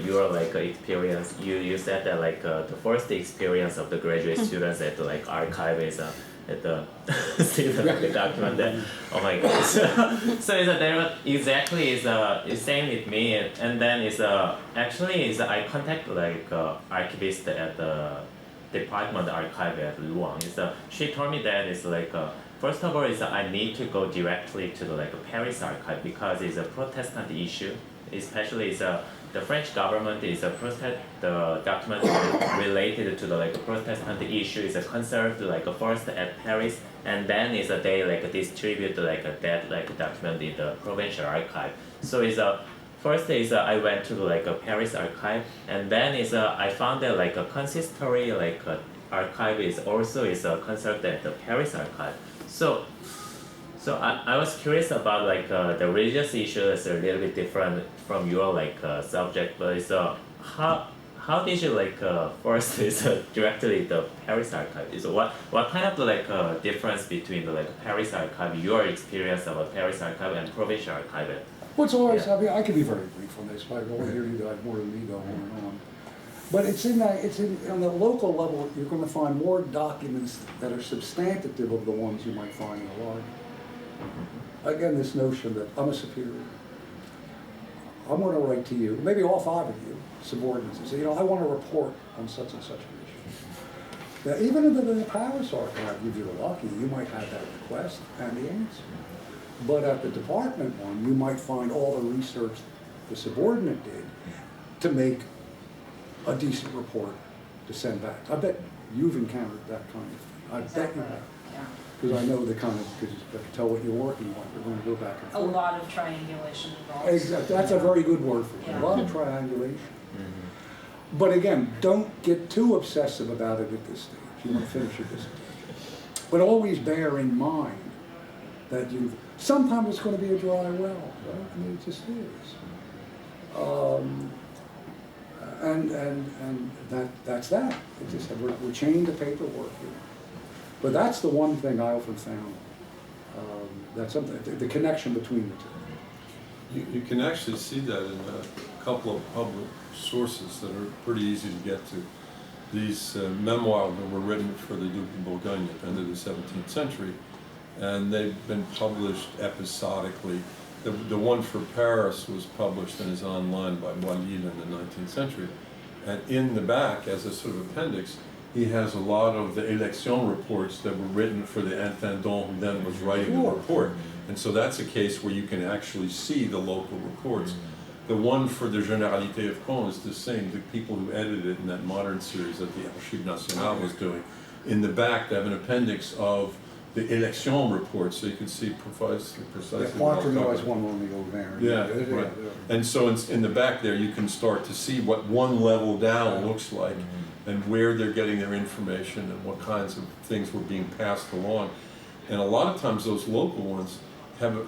your like experience. You said that like the first experience of the graduate students at the like archive is at the see the document that oh my god. So is there exactly is same with me, and then is actually is I contact like archivist at the Department Archive at Rouen. She told me that it's like first of all is I need to go directly to the like Paris archive because it's a Protestant issue, especially is the French government is the document related to the like Protestant issue is conserved like first at Paris, and then is they like distribute like that like document in the provincial archive. So is first is I went to the like Paris archive, and then is I found that like a consistory like archive is also is conserved at the Paris archive. So I was curious about like the religious issue is a little bit different from your like subject, but it's how did you like first is directly the Paris archive? Is what kind of like difference between the like Paris archive, your experience of a Paris archive and provincial archive? What's always, Yeah. I mean, I can be very brief on this, but I won't hear you like more than me go on and on. But on the local level, you're gonna find more documents that are substantive of the ones you might find in the large. Again, this notion that I'm a superior. I'm gonna write to you, maybe all five of you, subordinates, and say, I want to report on such and such an issue. Now, even in the Paris archive, if you're lucky, you might have that request and the answer. But at the department one, you might find all the research the subordinate did to make a decent report to send back. I bet you've encountered that kind of thing. I bet you have. Yeah. Because I know the kind of, because I can tell what you're working on. You're going to go back and A forth. lot of triangulation involved. Exactly. That's a very good word for it. Yeah. A lot of triangulation. But again, don't get too obsessive about it at this stage. You want to finish your dissertation. But always bear in mind that sometimes it's going to be a dry well, right? I mean, it just is. And that's that. It just, we're chained to paperwork here. But that's the one thing I often found. That's something, the connection between the two. You can actually see that in a couple of public sources that are pretty easy to get to. These memoirs that were written for the Duke of Bourgogne at the end of the 17th century, and they've been published episodically. The one for Paris was published and is online by Boilly in the 19th century. And in the back, as a sort of appendix, he has a lot of the election reports that were written for the intendant who then was writing the report. And so that's a case where you can actually see the local reports. The one for the Généralité of Caen is the same, the people who edited it in that modern series that the Archives Nationales was doing. In the back, they have an appendix of the election report, so you can see precisely Yeah, what I'm talking Quattro is about. one on the old there. Yeah, right. And so in the back there, you can start to see what one level down looks like and where they're getting their information and what kinds of things were being passed along. And a lot of times those local ones have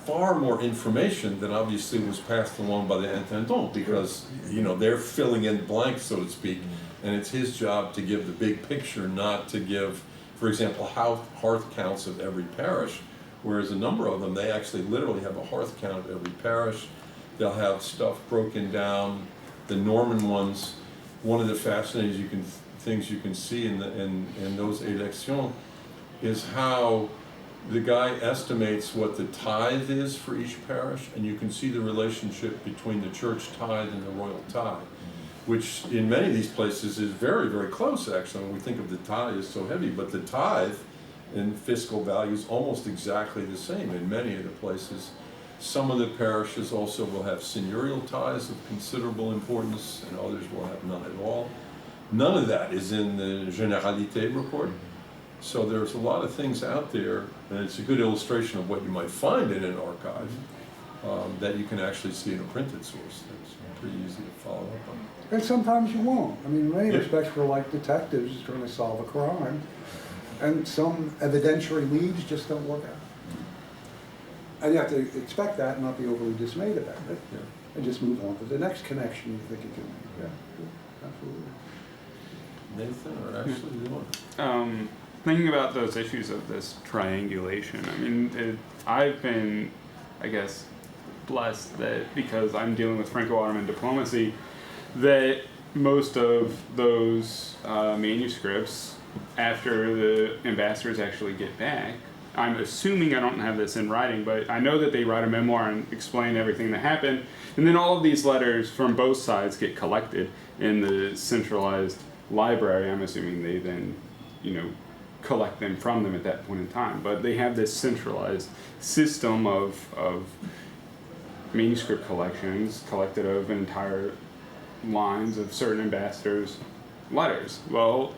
far more information than obviously was passed along by the intendant, because they're filling in blanks, so to speak, and it's his job to give the big picture, not to give, for example, hearth counts of every parish, whereas a number of them, they actually literally have a hearth count of every parish. They'll have stuff broken down. The Norman ones, one of the fascinating things you can see in those elections is how the guy estimates what the tithe is for each parish, and you can see the relationship between the church tithe and the royal tithe, which in many of these places is very, very close, actually. When we think of the tithe as so heavy, but the tithe in fiscal value is almost exactly the same in many of the places. Some of the parishes also will have seigneurial tithes of considerable importance, and others will have none at all. None of that is in the Généralité report. So there's a lot of things out there, and it's a good illustration of what you might find in an archive that you can actually see in a printed source. It's pretty easy to follow up on. And sometimes you won't. I mean, in many Yeah. respects, we're like detectives trying to solve a crime, and some evidentiary leads just don't work out. And you have to expect that and not be overly dismayed about it, Yeah. and just move on to the next connection you think you can make. Yeah, absolutely. Nathan, or actually, you want? Thinking about those issues of this triangulation, I mean, I've been, I guess, blessed that because I'm dealing with Franco-Ottoman diplomacy, that most of those manuscripts, after the ambassadors actually get back, I'm assuming, I don't have this in writing, but I know that they write a memoir and explain everything that happened, and then all of these letters from both sides get collected in the centralized library. I'm assuming they then, collect them from them at that point in time. But they have this centralized system of manuscript collections collected of entire lines of certain ambassadors' letters. Well,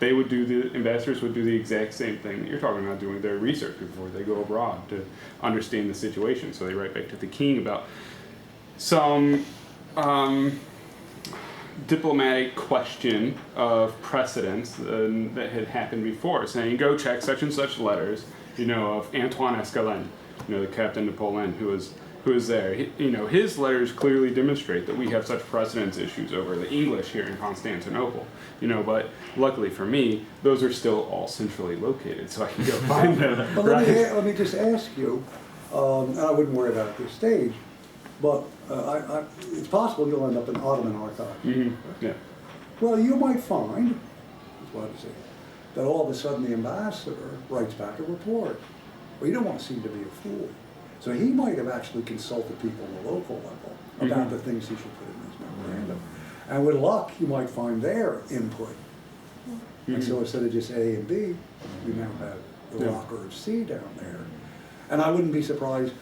the ambassadors would do the exact same thing that you're talking about, doing their research before they go abroad to understand the situation. So they write back to the king about some diplomatic question of precedents that had happened before, saying, go check such and such letters, of Antoine Escalin, the captain de Poland who was there. His letters clearly demonstrate that we have such precedence issues over the English here in Constantinople, but luckily for me, those are still all centrally located, so I can go find them. But let me just ask you, and I wouldn't worry about it at this stage, but it's possible you'll end up in Ottoman archive. Mm-hmm. Yeah. Well, you might find, that all of a sudden the ambassador writes back a report. Well, you don't want to seem to be a fool. So he might have actually consulted people on the local level about the things he should put in his memorandum. And with luck, you might find their input. And so instead of just A and B, you now have the rocker of C down there. And I wouldn't be surprised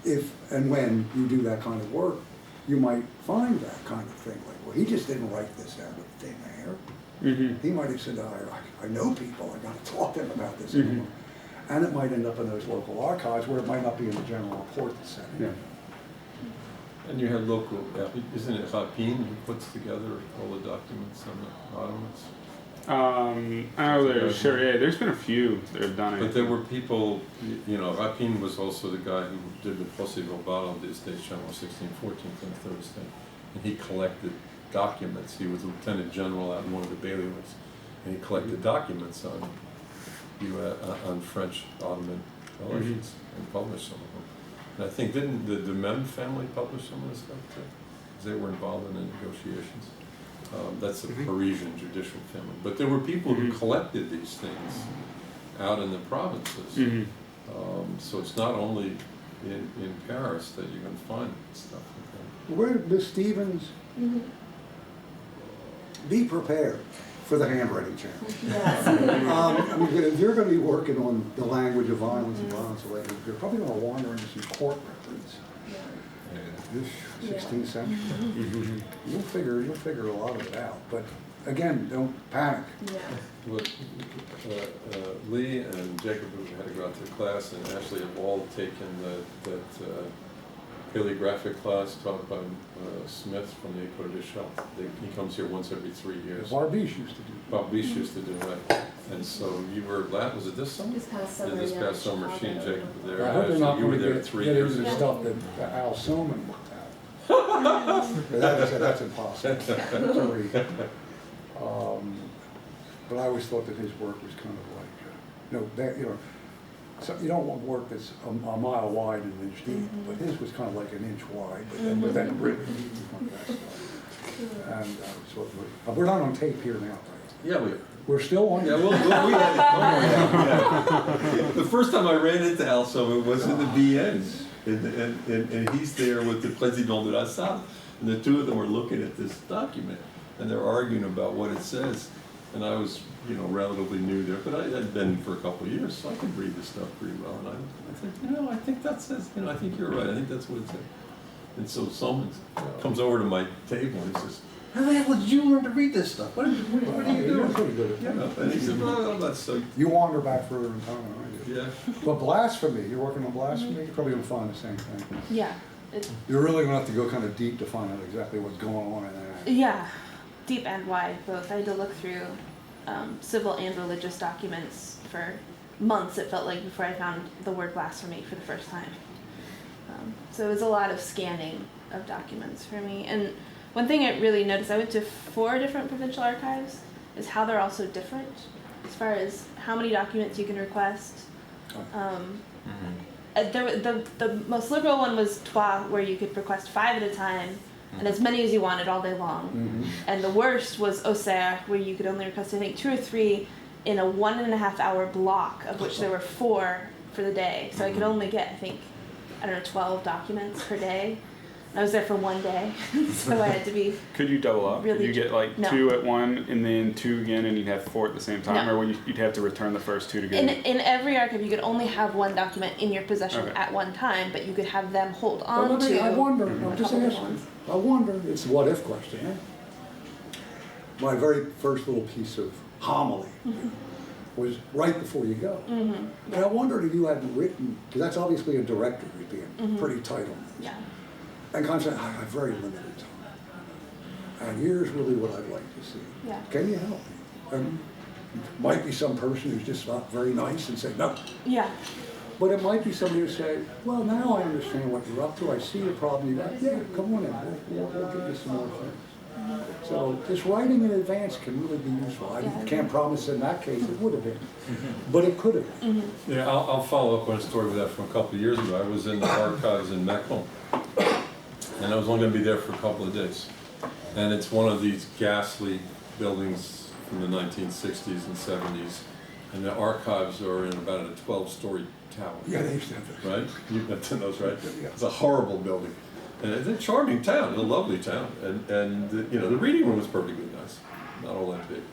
if and when you do that kind of work, you might find that kind of thing. Like, well, he just didn't write this out of thin air. He might have said, I know people, I got to talk to them about this. And it might end up in those local archives where it might not be in the general report that's sent in. And you have local, isn't it Rapin who puts together all the documents on the Ottomans? There's been a few that have done it. But there were people, Rapin was also the guy who did the Procès Verbal of the Estates General 1614 on Thursday, and he collected documents. He was a lieutenant general out in one of the bailiwicks, and he collected documents on French Ottoman relations and published some of them. And I think, didn't the Mem family publish some of this stuff too? Because they were involved in the negotiations. That's a Parisian judicial family. But there were people who collected these things out in the provinces. So it's not only in Paris that you're going to find stuff like that. Where, Ms. Stevens, be prepared for the handwriting challenge. If you're going to be working on the language of violence and violence related, you're probably going to wander into some court records. 16th century. You'll figure a lot of it out. But again, don't panic. Yeah. What, Lee and Jacob had to go out to class, and Ashley have all taken that paleographic class taught by Smith from the École des Champs. He comes here once every 3 years. Barbiche used to do. Barbiche used to do that. And so you were, was it this summer? This past summer, Yeah, this yeah, past summer, she and Chicago. Jacob were there. I hope they're Ashley, not you were going there to 3 get years into ago. stuff that Al Soman looked at. That's impossible to read. But I always thought that his work was kind of like, so you don't want work that's a mile wide and an inch deep, but his was kind of like an inch wide, but then written like that stuff. And so we're not on tape here now, right? Yeah, we are. We're still on. Yeah, we had it. Don't worry. The first time I ran into Al Soman was in the BN, and he's there with the Président de la Salle, and the two of them were looking at this document, and they're arguing about what it says. And I was, relatively new there, but I had been for a couple of years, so I could read this stuff pretty well. And I think, I think that says, I think you're right. I think that's what it says. And so someone comes over to my table and he says, "How the hell did you learn to read this stuff? What are you You're doing?" pretty good at that. And he said, "Well, that's so." You wander back further in time than I do. Yeah. But blasphemy, you're working on blasphemy, you're probably going to find the same thing. Yeah, You're really going to have to go kind of deep to find out exactly what's going on in that. yeah, deep and wide both. I had to look through civil and religious documents for months, it felt like, before I found the word blasphemy for the first time. So it was a lot of scanning of documents for me. And one thing I really noticed, I went to 4 different provincial archives, is how they're all so different as far as how many documents you can request. The most liberal one was Trois, where you could request 5 at a time, and as many as you wanted all day long. And the worst was Auxerre, where you could only request, I think, 2 or 3 in a 1.5 hour block, of which there were 4 for the day. So I could only get, I think, 12 documents per day. And I was there for 1 day, so I had to be. Could you double up? Really Could you get like no. 2 at one and then 2 again, and you'd have 4 at the same time, No. or you'd have to return the first 2 In together? every archive, you could only have 1 document in your possession Okay. at one time, but you could have them hold But on to. I wonder, a I'm just couple of asking, ones. I wonder, it's a what-if question, eh? My very first little piece of homily was right before you go. And I wondered if you hadn't written, because that's obviously a director who's being pretty tight on this. Yeah. And constantly, I have very limited time. And here's really what I'd like to see. Yeah. Can you help me? And might be some person who's just not very nice and say, no. Yeah. But it might be somebody who say, well, now I understand what you're up to. I see your problem. You got, yeah, come on in. We'll give you some more things. So this writing in advance can really be useful. I can't promise in that case it would have been, but it could have been. Yeah, I'll follow up on a story with that from a couple of years ago. I was in the archives in Mechlin, and I was only going to be there for a couple of days. And it's one of these ghastly buildings from the 1960s and 70s, and the archives are in about a 12-story tower. Yeah, they used to have that. Right? You've been to those, right? Yeah. It's a horrible building. And it's a charming town, it's a lovely town. And the reading room was perfectly nice, not all that big.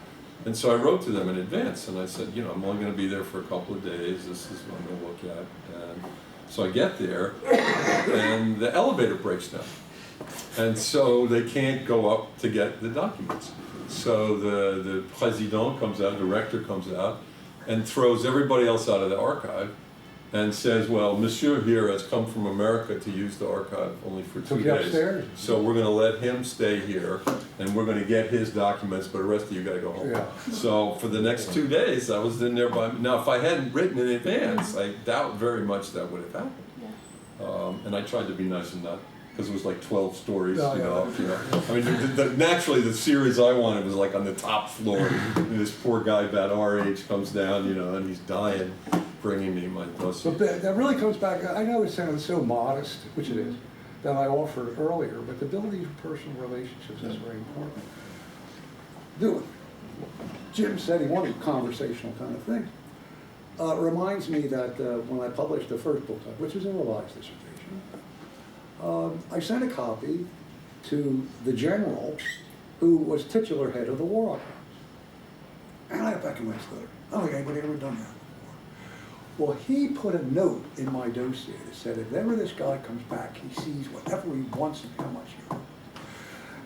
And so I wrote to them in advance, and I said, I'm only going to be there for a couple of days. This is what I'm going to look at. And so I get there, and the elevator breaks down. And so they can't go up to get the documents. So the président comes out, the director comes out, and throws everybody else out of the archive and says, well, Monsieur here has come from America to use the archive only for 2 Took you days. upstairs? So we're going to let him stay here, and we're going to get his documents, but the rest of you got to go home. Yeah. So for the next 2 days, I was in there by. Now, if I hadn't written in advance, I doubt very much that would have happened. Yeah. And I tried to be nice and not, because it was like 12 stories, Oh, you yeah. know. I mean, naturally, the series I wanted was like on the top floor. And this poor guy about our age comes down, and he's dying, bringing me my dossier. But that really comes back, I know it sounds so modest, which it is, that I offered earlier, but the building of personal relationships is very important. Do it. Jim said he wanted conversational kind of thing. Reminds me that when I published the first book, which was a revised dissertation, I sent a copy to the general who was titular head of the War Archives. And I got back in my letter. I don't think anybody had ever done that before. Well, he put a note in my dossier that said, if ever this guy comes back, he sees whatever he wants and how much he wants.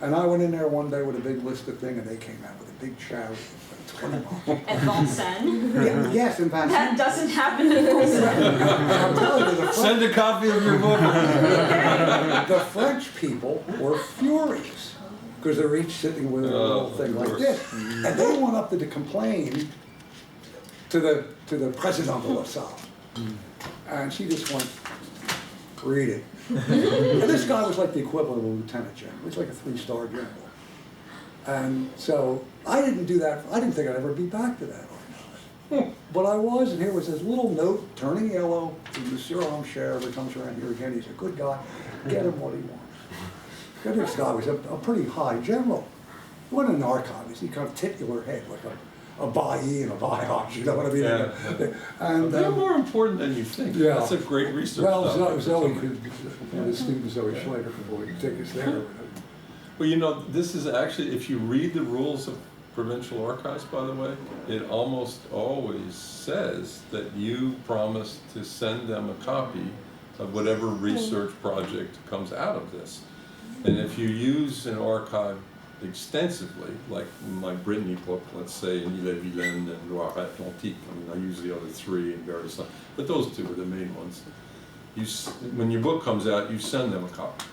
And I went in there one day with a big list of things, and they came out with a big charity of 20 bucks. At Vincennes? Yeah, yes, in fact. That doesn't happen in Vincennes. I'm telling you, the Send a copy of your book. The French people were furious because they're each sitting with a little thing like this, and they went up to complain to the president of La Salle, and she just went, read it. And this guy was like the equivalent of a lieutenant general. He was like a 3-star general, and so I didn't do that. I didn't think I'd ever be back to that. But I was, and here was this little note turning yellow to Monsieur Hamscher, who comes around here again. He's a good guy. Get him what he wants. This guy was a pretty high general. He wasn't an archivist. He kind of titular head, like a Bailly and a Bios, you know what I mean? Yeah. And They're more important than you think. Yeah. That's a great research. well, topic for Zoe somebody. could, the student Zoe Schlager could take us there. Well, you know, this is actually, if you read the rules of provincial archives, by the way, it almost always says that you promise to send them a copy of whatever research project comes out of this. And if you use an archive extensively, like my Brittany book, let's say, in Ille-et-Vilaine and Loire-Atlantique, I mean, I use the other 3 in various, but those 2 are the main ones. When your book comes out, you send them a copy.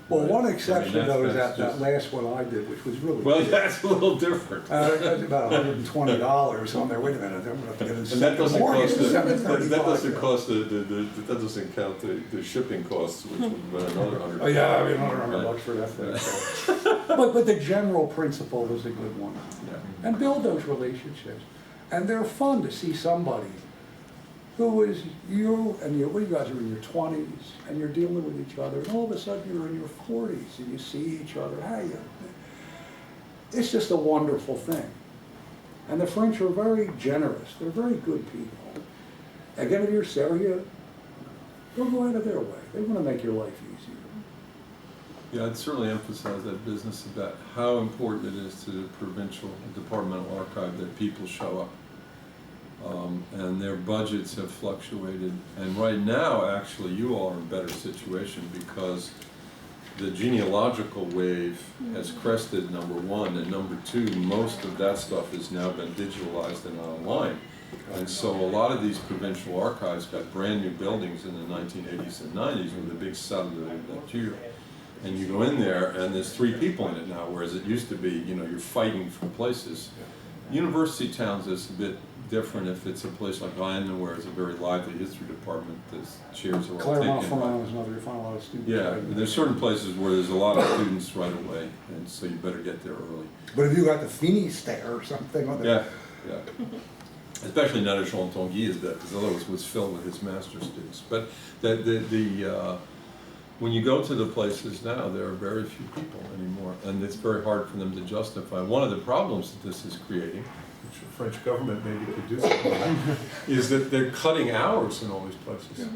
Well, Right. one I exception mean, though is that's that just- last one I did, which was really Well, cheap. that's a little different. That's about $120 on there. Wait a minute, I'm gonna have to get it. And that doesn't mortgage, cost, that $735. doesn't cost, that doesn't count the shipping costs, which would be another 100. Oh, yeah, I mean, another Right. $100 for that thing. So. But the general principle was a good one. Yeah. And build those relationships. And they're fun to see somebody who is well, you guys are in your 20s, and you're dealing with each other, and all of a sudden you're in your 40s, and you see each other. Hey, it's just a wonderful thing. And the French are very generous. They're very good people. Again, if you're serious, they'll go out of their way. They want to make your life easier. Yeah, I'd certainly emphasize that business about how important it is to the provincial departmental archive that people show up. And their budgets have fluctuated. And right now, actually, you all are in a better situation because the genealogical wave has crested, number 1, and number 2, most of that stuff has now been digitalized and online. And so a lot of these provincial archives got brand new buildings in the 1980s and 90s with a big salle de lecture. And you go in there and there's 3 people in it now, whereas it used to be, you know, you're fighting for places. University towns is a bit different if it's a place like London where it's a very lively history department, the chairs are all Claremont taken. Ferrand is another, you find a lot of students. Yeah, right? there's certain places where there's a lot of students right away, and so you better get there early. But if you got the Finistère or something on Yeah, yeah. Especially not at Chantonguy is that, because otherwise it was filled with his master's students. But when you go to the places now, there are very few people anymore, and it's very hard for them to justify. One of the problems that this is creating, which the French government maybe could do something about, is that they're cutting hours in all these places.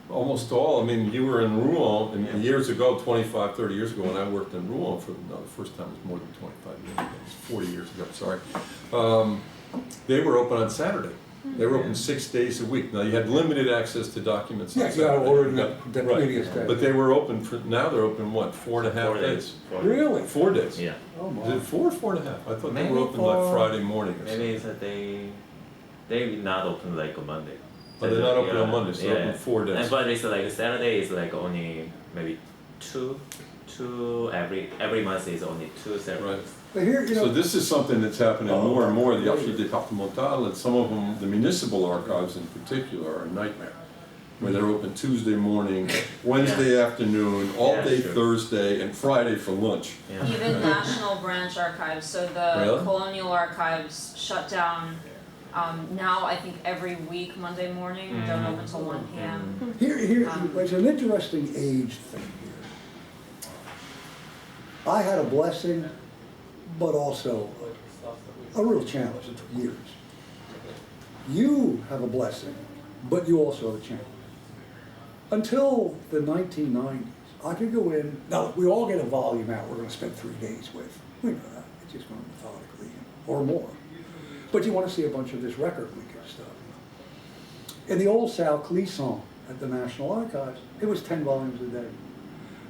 Almost all, I mean, you were in Rouen, and years ago, 25, 30 years ago, when I worked in Rouen for the first time, it was more than 25 years ago, it was 40 years ago, sorry. They were open on Saturday. They were open 6 days a week. Now, you had limited access to documents on Yeah, you Saturday. gotta order the Right. previous day. But they were open for, now they're open, what, 4.5 4 days? 4 Really? 4 days? Yeah. Oh, Is my. it 4 or 4.5? I thought they Maybe were open like for- Friday morning or something. Maybe it's that they not open like a Monday. But they're not open on Yeah, Mondays, they're open 4 days. And but it's like Saturday is like only maybe two every month is only 2 Saturdays. But here, you So know, this is something that's happening more and more. The Archives Departmental, and some of them, the municipal archives in particular, are a nightmare. Where they're open Tuesday morning, Wednesday afternoon, all Yeah, day sure. Thursday, and Friday for lunch. Yeah. Even National Branch Archives, so the Really? Colonial Archives shut down, now I think every week, Monday morning, don't open until 1 p.m. here, there's an interesting age thing here. I had a blessing, but also a real challenge. It took years. You have a blessing, but you also have a challenge. Until the 1990s, I could go in, now we all get a volume out we're going to spend 3 days with. We know that, it's just going methodically, or more. But you want to see a bunch of this record weekend stuff. In the old Sal Clisson at the National Archives, it was 10 volumes a day.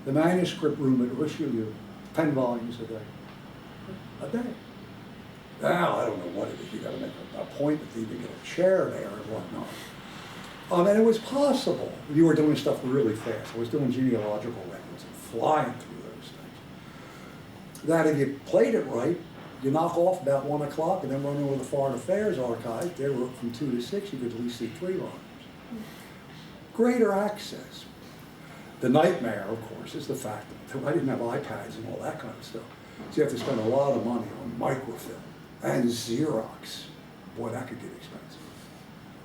The manuscript room at Richelieu, 10 volumes a day. A day. Now, I don't know what it is, you gotta make a appointment to even get a chair there and whatnot. And it was possible. You were doing stuff really fast. I was doing genealogical records and flying through those things. That if you played it right, you knock off about 1 o'clock and then run over the Foreign Affairs Archive. They were from 2 to 6, you could at least see 3 volumes. Greater access. The nightmare, of course, is the fact that I didn't have iPads and all that kind of stuff. So you have to spend a lot of money on microfilm and Xerox. Boy, that could get expensive.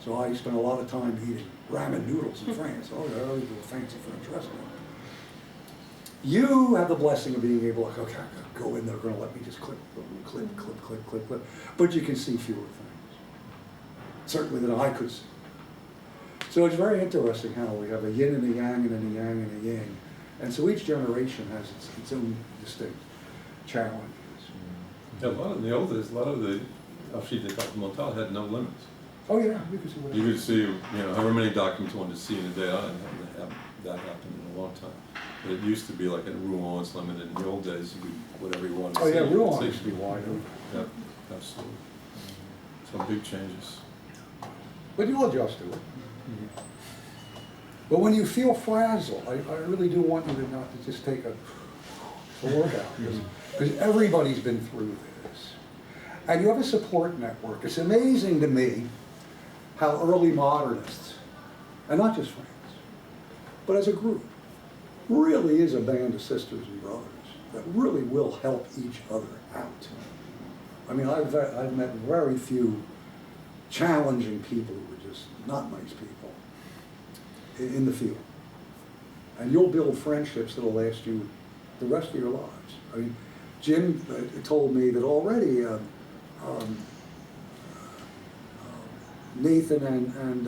So I spent a lot of time eating ramen noodles in France. Oh, yeah, I always do a fancy French restaurant. You have the blessing of being able to, okay, I gotta go in there, they're gonna let me just click. But you can see fewer things. Certainly than I could see. So it's very interesting how we have a yin and a yang and a yang and a yang. And so each generation has its own distinct challenges. Yeah, in the old days, a lot of the Archives Departmental had no limits. Oh yeah, you can see what You could see, however many documents you wanted to see in a day. I didn't have that happen in a long time. But it used to be like in Rouen, it's limited. In the old days, you could, whatever you wanted to Oh see. yeah, you could Rouen see. used to be wide open. Yep, absolutely. Some big changes. But you'll adjust to it. But when you feel frazzled, I really do want you to not to just take a workout, because everybody's been through this. And you have a support network. It's amazing to me how early modernists, and not just France, but as a group, really is a band of sisters and brothers that really will help each other out. I mean, I've met very few challenging people who were just not nice people in the field. And you'll build friendships that'll last you the rest of your lives. I mean, Jim told me that already Nathan and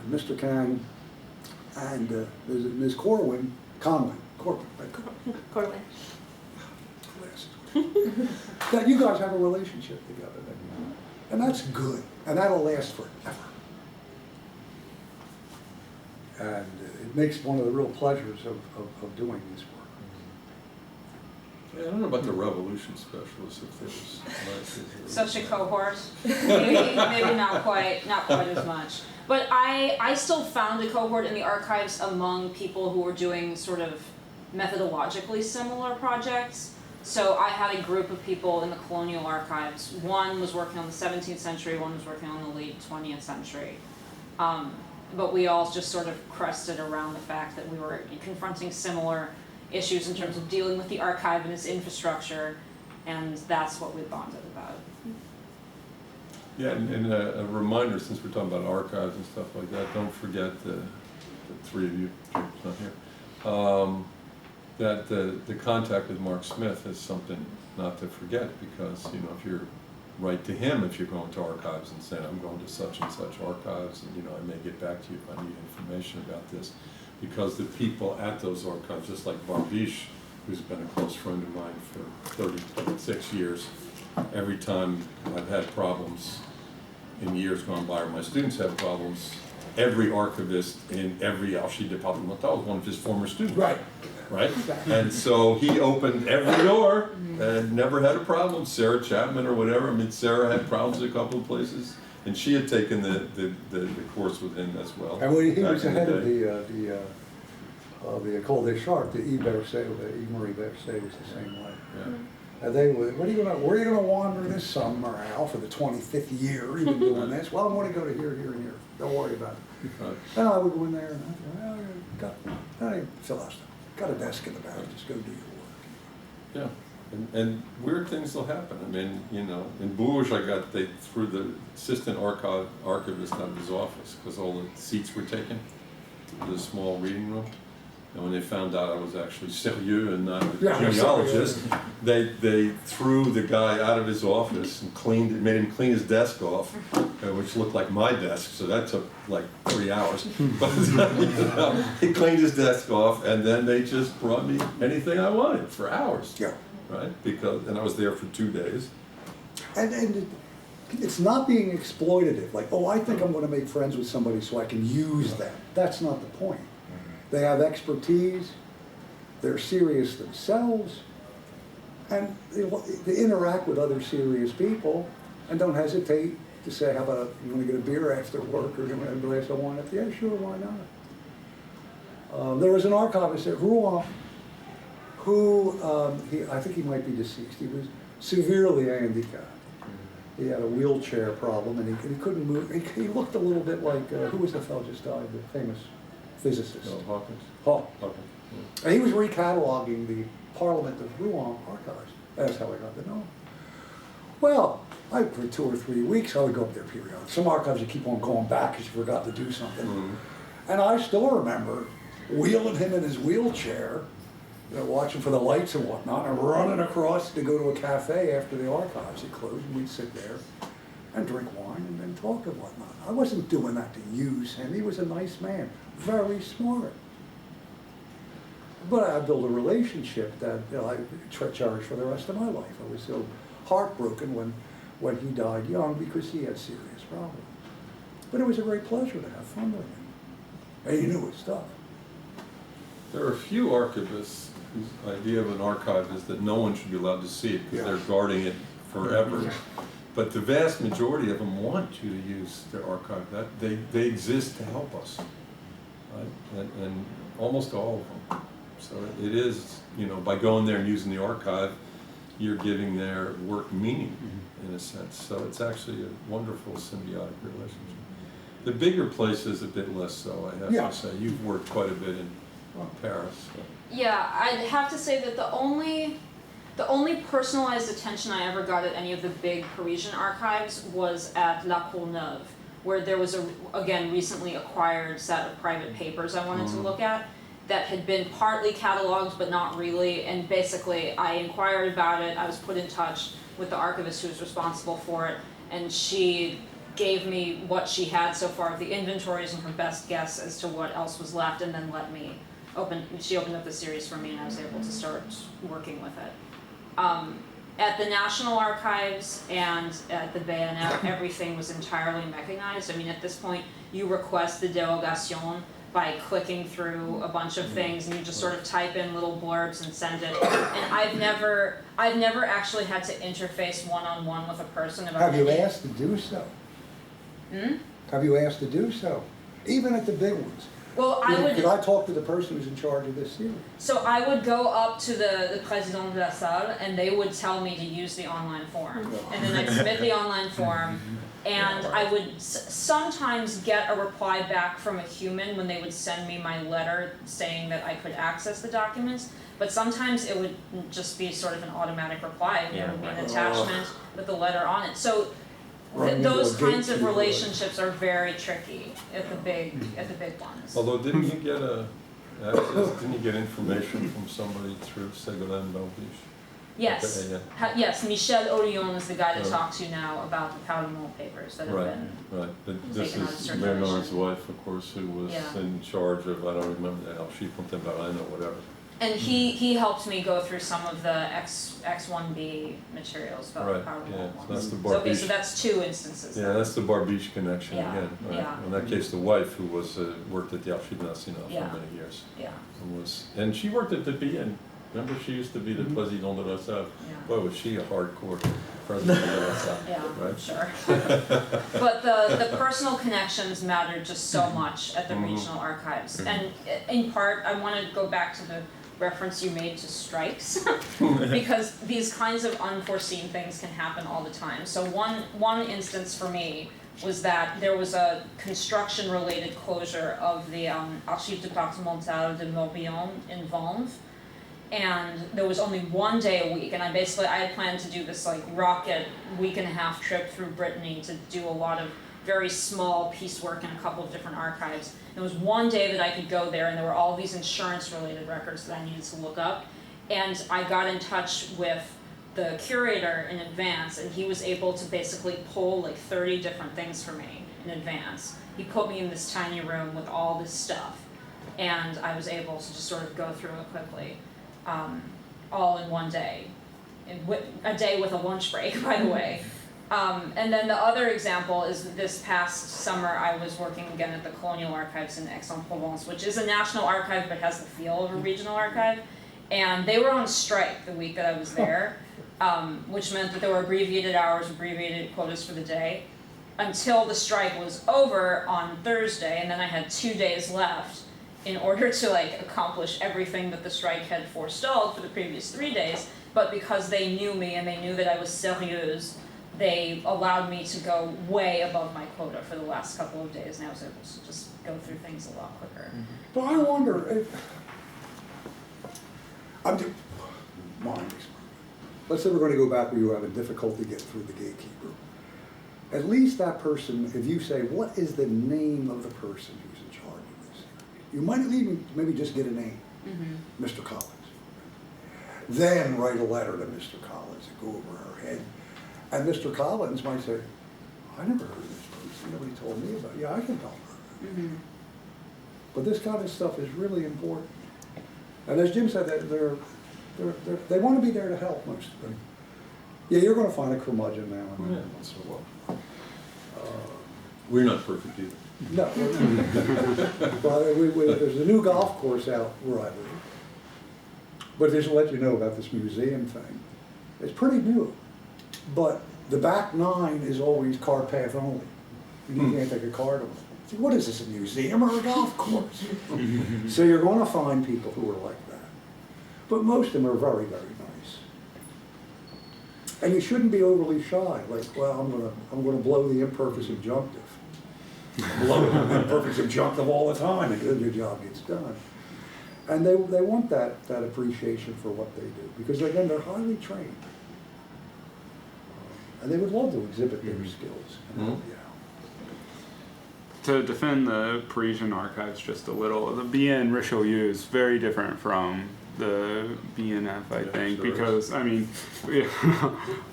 Mr. Kang and Ms. Corwin, Conway, right? Corwin. That you guys have a relationship together. And that's good. And that'll last forever. And it makes one of the real pleasures of doing this work. Yeah, I don't know about the revolution specialists, if there was Such a cohort, maybe not quite as much. But I still found a cohort in the archives among people who were doing sort of methodologically similar projects. So I had a group of people in the colonial archives. One was working on the 17th century, one was working on the late 20th century. But we all just sort of crested around the fact that we were confronting similar issues in terms of dealing with the archive and its infrastructure, and that's what we bonded about. Yeah, and a reminder, since we're talking about archives and stuff like that, don't forget the 3 of you, Jim's not here, that the contact with Mark Smith is something not to forget, because if you're write to him if you're going to archives and saying, I'm going to such and such archives, and I may get back to you if I need information about this, because the people at those archives, just like Barbiche, who's been a close friend of mine for 36 years, every time I've had problems in years gone by, or my students have problems, every archivist in every Archives Departmental was one of his former students. Right? And so he opened every door and never had a problem. Sarah Chapman or whatever, I mean, Sarah had problems at a couple of places, and she had taken the course with him as well. And when he was the head of the École des Chartes, the Yves Marie Berset was the same way. Yeah. And they were, where are you gonna wander this summer, Al, for the 25th year you've been doing this? Well, I want to go to here, here, and here. Don't worry about it. Right. And I would go in there and I fill out stuff. Got a desk in the back, just go do your work. Yeah, and weird things will happen. I mean, in Bourges, they threw the assistant archivist out of his office because all the seats were taken to the small reading room. And when they found out I was actually serieux and not a genealogist, they threw the guy out of his office and made him clean his desk off, which looked like my desk, so that took like 3 hours. But he cleaned his desk off, and then they just brought me anything I wanted for hours. Yeah. Right? And I was there for 2 days. And it's not being exploitative, like, oh, I think I'm gonna make friends with somebody so I can use them. That's not the point. They have expertise, they're serious themselves, and they interact with other serious people, and don't hesitate to say, how about, you wanna get a beer after work, or you wanna have a glass of wine? Yeah, sure, why not? There was an archivist at Rouen who, I think he might be deceased, he was severely handicapped. He had a wheelchair problem, and he couldn't move. He looked a little bit like, who was the fellow just died, the famous physicist? No, Hawkins. Hawkins. And he was recataloging the Parliament of Rouen archives. That's how I got to know him. Well, for 2 or 3 weeks, I would go up there periodically. Some archives you keep on going back because you forgot to do something. Mm-hmm. And I still remember wheeling him in his wheelchair, watching for the lights and whatnot, and running across to go to a cafe after the archives had closed, and we'd sit there and drink wine and then talk and whatnot. I wasn't doing that to use him. He was a nice man, very smart. But I built a relationship that I cherish for the rest of my life. I was so heartbroken when he died young because he had serious problems. But it was a great pleasure to have fun with him. And he knew his stuff. There are a few archivists whose idea of an archive is that no one should be allowed to see it because they're guarding it forever. But the vast majority of them want you to use their archive. That they exist to help us, right? And almost all of them. So it is, by going there and using the archive, you're giving their work meaning in a sense. So it's actually a wonderful symbiotic relationship. The bigger places a bit less so, I have to say. You've worked quite a bit in Paris. Yeah, I'd have to say that the only personalized attention I ever got at any of the big Parisian archives was at La Courneuve, where there was again recently acquired set of private papers I wanted to look at that had been partly cataloged but not really, and basically I inquired about it. I was put in touch with the archivist who was responsible for it, and she gave me what she had so far of the inventories and her best guess as to what else was left, and then she opened up the series for me, and I was able to start working with it. At the National Archives and at the BNF, everything was entirely mechanized. I mean, at this point, you request the derogation by clicking through a bunch of things, and you just sort of type in little blurbs and send it. And I've never actually had to interface one-on-one with a person about. Have you asked to do so? Have you asked to do so? Even at the big ones. Well, Could I talk to the person who's in charge of this series? So I would go up to the président de la salle, and they would tell me to use the online form. And then I'd submit the online form, and I would sometimes get a reply back from a human when they would send me my letter saying that I could access the documents. But sometimes it would just be sort of an automatic reply. There would be an attachment with the letter on it. So those kinds of relationships are very tricky at the big ones. Although didn't you get information from somebody through Ségolène Belbiche? Yes. Okay, Yes, Michel Orion is the guy to talk to now about the Parlement papers that have been. Right. But this taken out of is circulation. Bernard's wife, of course, who was in charge of, I don't remember, the Archives Contemporaines or whatever. And he helped me go through some of the X1B materials about the Parlement So ones. that's the So, okay, so Barbiche. that's 2 instances. Yeah, that's the Barbiche connection Yeah, again. Right? yeah. In that case, the wife who was worked at the Archives Nationales Yeah. for many years. Yeah. And she worked at the BN. Remember, she used to be the Président de la Salle. Yeah. Boy, was she a hardcore President de la Salle, Yeah, right? sure. But the personal connections mattered just so much at the regional archives. And in part, I want to go back to the reference you made to strikes, because these kinds of unforeseen things can happen all the time. So one instance for me was that there was a construction-related closure of the Archives Departmental de Morbihan in Vanves, and there was only one day a week, and I had planned to do this like rocket week-and-a-half trip through Brittany to do a lot of very small piecework in a couple of different archives. There was one day that I could go there, and there were all these insurance-related records that I needed to look up, and I got in touch with the curator in advance, and he was able to basically pull like 30 different things for me in advance. He put me in this tiny room with all this stuff, and I was able to just sort of go through it quickly, all in one day. A day with a lunch break, by the way. And then the other example is that this past summer I was working again at the Colonial Archives in Aix-en-Provence, which is a national archive but has the feel of a regional archive. And they were on strike the week that I was there, which meant that there were abbreviated hours, abbreviated quotas for the day, until the strike was over on Thursday, and then I had 2 days left in order to like accomplish everything that the strike had forestalled for the previous 3 days. But because they knew me and they knew that I was sérieuse, they allowed me to go way above my quota for the last couple of days, and I was able to just go through things a lot quicker. But I wonder if, mind experiment. Let's say we're going to go back where you have a difficulty getting through the gatekeeper. At least that person, if you say, what is the name of the person who's in charge of this? You might even maybe just get a name, Mr. Collins. Then write a letter to Mr. Collins and go over her head. And Mr. Collins might say, I never heard of this person, nobody told me about it. Yeah, I can tell her. But this kind of stuff is really important. And as Jim said, they want to be there to help most of them. Yeah, you're going to find a curmudgeon now and then. Yeah, once in a while. We're not perfect either. No. But there's a new golf course out where I live. But just to let you know about this museum thing, it's pretty new. But the back 9 is always car path only. You can't take a car to it. See, what is this, a museum or a golf course? So you're going to find people who are like that. But most of them are very, very nice. And you shouldn't be overly shy. Like, well, I'm gonna blow the imperfect subjunctive. Blow the imperfect subjunctive all the time, and then your job gets done. And they want that appreciation for what they do, because again, they're highly trained. And they would love to exhibit their skills. Yeah. To defend the Parisian archives just a little, the BN Richelieu is very different from the BNF, I think, sure because, I mean,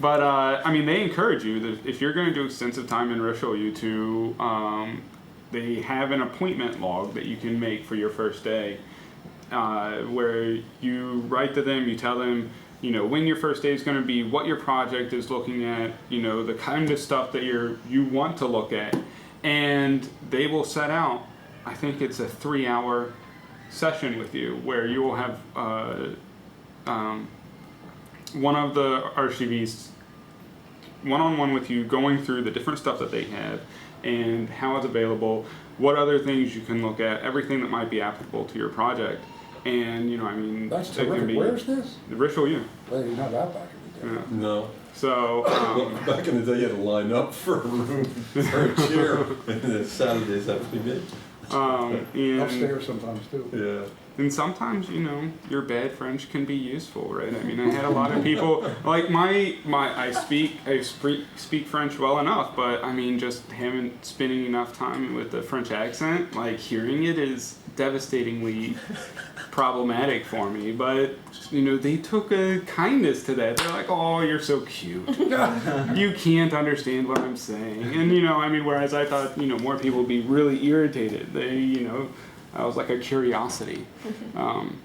but, I mean, they encourage you that if you're going to do extensive time in Richelieu they have an appointment log that you can make for your first day, where you write to them, you tell them, you know, when your first day is going to be, what your project is looking at, you know, the kind of stuff that you want to look at, and they will set out, I think it's a 3-hour session with you where you will have one of the archivists one-on-one with you, going through the different stuff that they have and how it's available, what other things you can look at, everything that might be applicable to your project. And, you know, I mean, That's it can terrific. be Where's this? the Richelieu. Well, you're not that back in the day. Yeah. No. So, Well, back in the day, you had to line up for a room, for a chair, and then Saturdays have to be made. and Upstairs sometimes too. Yeah. And sometimes, you know, your bad French can be useful, right? I mean, I had a lot of people, like I speak French well enough, but I mean, just spending enough time with the French accent, like hearing it is devastatingly problematic for me. But, you know, they took a kindness to that. They're like, oh, you're so cute. You can't understand what I'm saying. And, you know, I mean, whereas I thought, you know, more people would be really irritated. They, you know, I was like a curiosity. And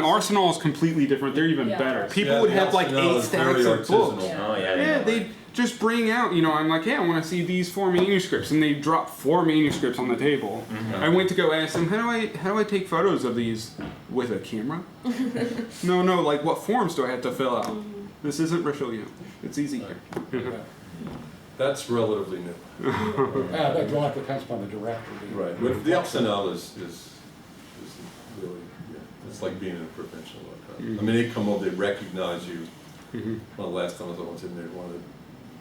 Arsenal is completely different. They're even better. People would have like 8 stacks of books. Oh yeah. Yeah, they just bring out, you know, I'm like, yeah, I want to see these 4 manuscripts, and they drop 4 manuscripts on the table. I went to go ask them, how do I take photos of these with a camera? No, like what forms do I have to fill out? This isn't Richelieu. It's easy here. That's relatively new. That draw depends upon the director. Right. But the Arsenal is really, yeah, it's like being in a provincial archive. I mean, they come over, they recognize you. Well, last time I was in there,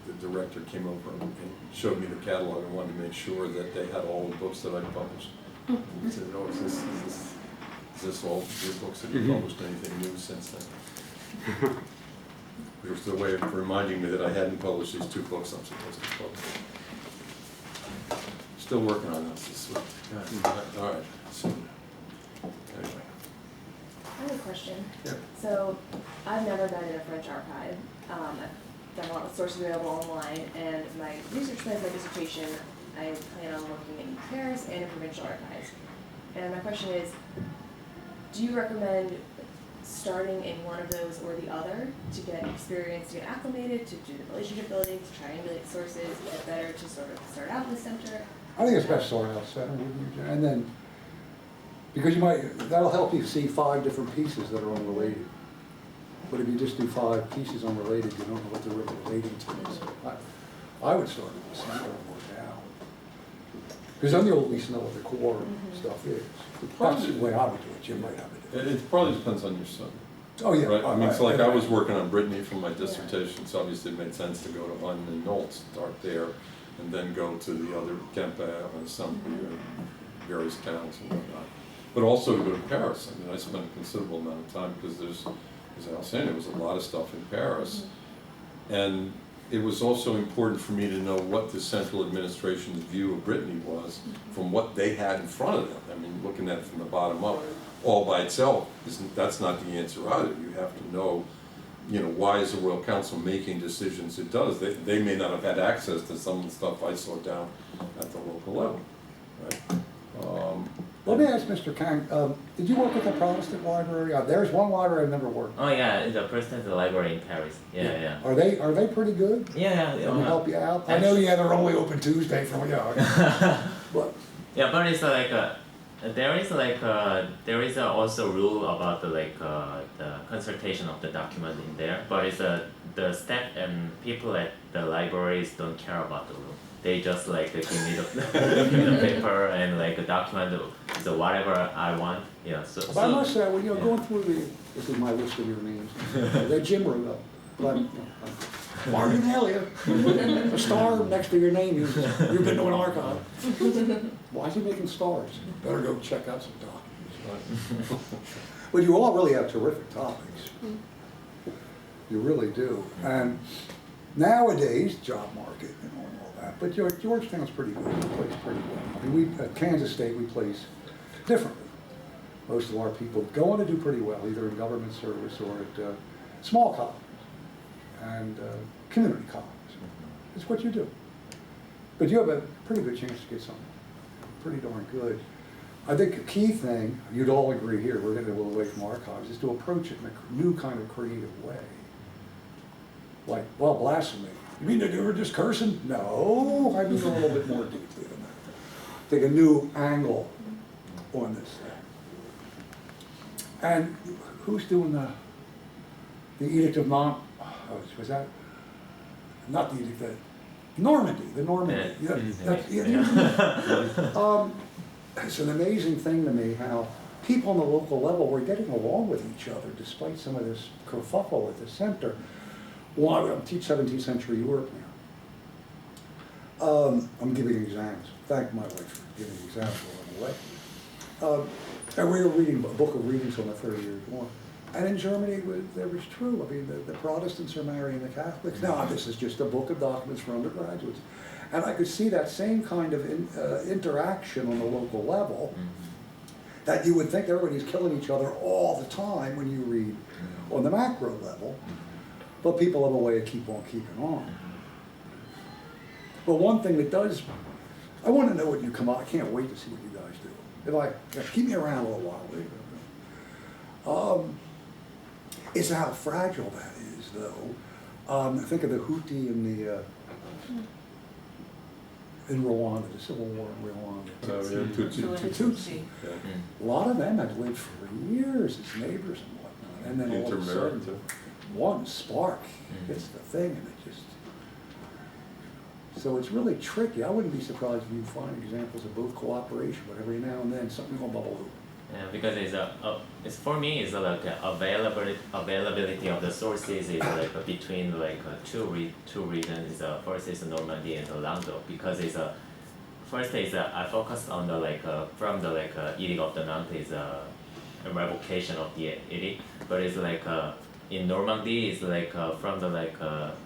the director came over and showed me the catalog and wanted to make sure that they had all the books that I published. And he said, oh, is this all your books that you published, anything new since then? It was the way of reminding me that I hadn't published these 2 books I'm supposed to publish. Still working on this this week. All right. So, anyway. I have a question. Yeah. So, I've never been in a French archive. I've done a lot of sources available online, and my research plan for my dissertation, I plan on working in Paris and in provincial archives. And my question is, do you recommend starting in one of those or the other to get experience, to get acclimated, to do the relationship building, to triangulate sources? Is it better to sort of start out in the center? I think it's best to start out center, wouldn't you? And then, because you might, that'll help you see 5 different pieces that are unrelated. But if you just do 5 pieces unrelated, you don't know what they're really relating to. So I would start at the center and work out. Because then you'll at least know what the core stuff is. That's the way I would do it. Jim might have it. It probably depends on your son. Oh, yeah. Right, I mean, it's like I was working on Brittany for my dissertation, so obviously it made sense to go to London and Knowles, start there, and then go to the other Kemp Ave and some various towns and whatnot. But also to go to Paris. I mean, I spent a considerable amount of time because there's, as I was saying, there was a lot of stuff in Paris. And it was also important for me to know what the central administration's view of Brittany was from what they had in front of them. I mean, looking at it from the bottom up, all by itself, that's not the answer either. You have to know, why is the Royal Council making decisions it does? They may not have had access to some of the stuff I saw down at the local level, right? Let me ask Mr. Kang, did you work at the Protestant library? There's one library I've never worked. Oh yeah, the Protestant library in Paris. Yeah. Are they pretty good? Yeah. Can we help you out? I know they're only open Tuesday from but Yeah, but it's like there is also rule about the consultation of the document in there. But it's the staff and people at the libraries don't care about the rule. They just give me the paper and a document, so whatever I want. Yeah. But I must say, when you're going through this is my list of your names. That Jim wrote up. But Marginalia, a star next to your name. You've been to an archive. Why is he making stars? Better go check out some documents. But you all really have terrific topics. You really do. And nowadays, job market and all that. But Georgetown's pretty good. We place pretty well. I mean, at Kansas State, we place differently. Most of our people go on to do pretty well, either in government service or at small colleges and community colleges. It's what you do. But you have a pretty good chance to get something pretty darn good. I think a key thing, you'd all agree here, we're getting a little away from archives, is to approach it in a new kind of creative way. Like, well, blasphemy. You mean that you were just cursing? No, I mean a little bit more deeply than that. Take a new angle on this thing. And who's doing the Edict of was that, not the Edict, the Normandy. It's an amazing thing to me how people on the local level were getting along with each other despite some of this kerfuffle at the center. Well, I teach 17th century Europe now. I'm giving examples. Thank my wife for giving examples along the way. And we were reading a book of readings on the 30 Years' War. And in Germany, that was true. I mean, the Protestants are marrying the Catholics. Now, this is just a book of documents for undergraduates. And I could see that same kind of interaction on the local level that you would think everybody's killing each other all the time when you read on the macro level. But people have a way of keep on keeping on. But one thing that does, I want to know what you come out. I can't wait to see what you guys do. Keep me around a little while. It's how fragile that is, though. Think of the Houthi in Rwanda, the civil war in Rwanda. Tutsi. Yeah. A lot of them had lived for years as neighbors and whatnot, and then all of a sudden, one spark hits the thing, and it just. So it's really tricky. I wouldn't be surprised if you find examples of both cooperation, but every now and then something will bubble up. Yeah, because it's for me it's availability of the sources is between two regions. First is Normandy and Languedoc, because first is I focused on from the Edict of the Nantes is a revocation of the edict, but it's in Normandy is from the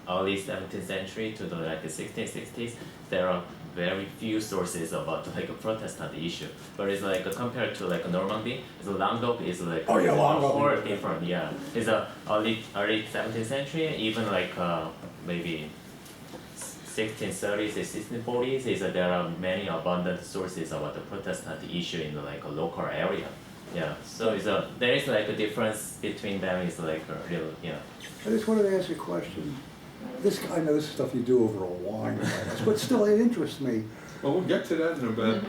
early 17th century to the 1660s. There are very few sources about a Protestant issue, but it's compared to Normandy, Languedoc is more different. Yeah, it's early 17th century, even maybe 1630s and 1640s. There are many abundant sources about the Protestant issue in the local area. Yeah, so there is like a difference between them is like a real, yeah. I just wanted to ask you a question. I know this is stuff you do over a wine, but still it interests me. Well, we'll get to that in about,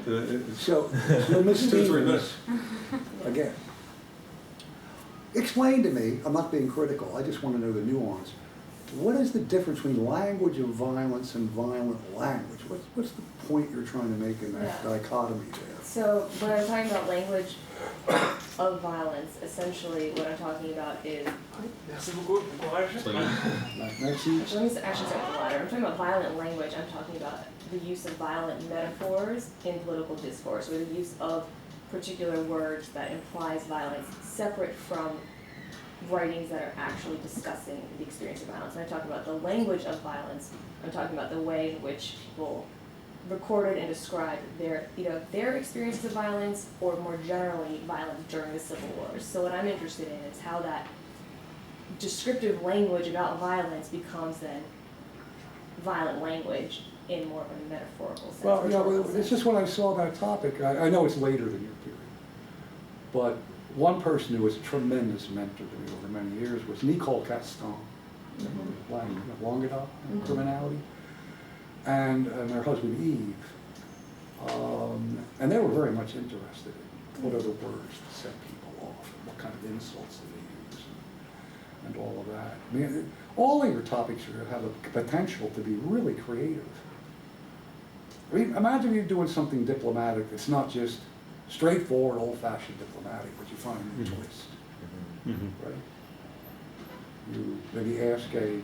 So Ms. 2 or 3 Stevens, minutes. again, explain to me, I'm not being critical, I just want to know the nuance. What is the difference between language of violence and violent language? What's the point you're trying to make in that Yeah. dichotomy there? So when I'm talking about language of violence, essentially what I'm talking about is, Merci. let me actually start with the latter. I'm talking about violent language, I'm talking about the use of violent metaphors in political discourse, or the use of particular words that implies violence separate from writings that are actually discussing the experience of violence. When I talk about the language of violence, I'm talking about the way in which people recorded and described their experiences of violence, or more generally violence during the Civil Wars. So what I'm interested in is how that descriptive language about violence becomes then violent language in more of a metaphorical sense. Well, rhetorical it's sense. just when I saw that topic, I know it's later than your period, but one person who was a tremendous mentor to me over many years was Nicole Caston, Languedoc, Criminality, and her husband Eve. And they were very much interested in what are the words to set people off, and what kind of insults do they use, and all of that. I mean, all of your topics have a potential to be really creative. I mean, imagine you're doing something diplomatic that's not just straightforward, old-fashioned diplomatic, but you find a twist, right? You maybe ask a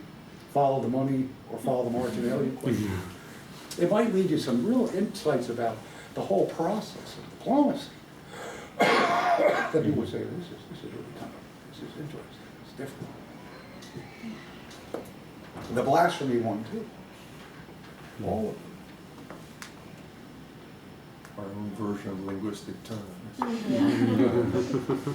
follow the money or follow the marginality question. It might lead you some real insights about the whole process of diplomacy. That people would say, this is really this is interesting, it's different. The blasphemy one too. All of them. Our own version of linguistic terms. Yeah.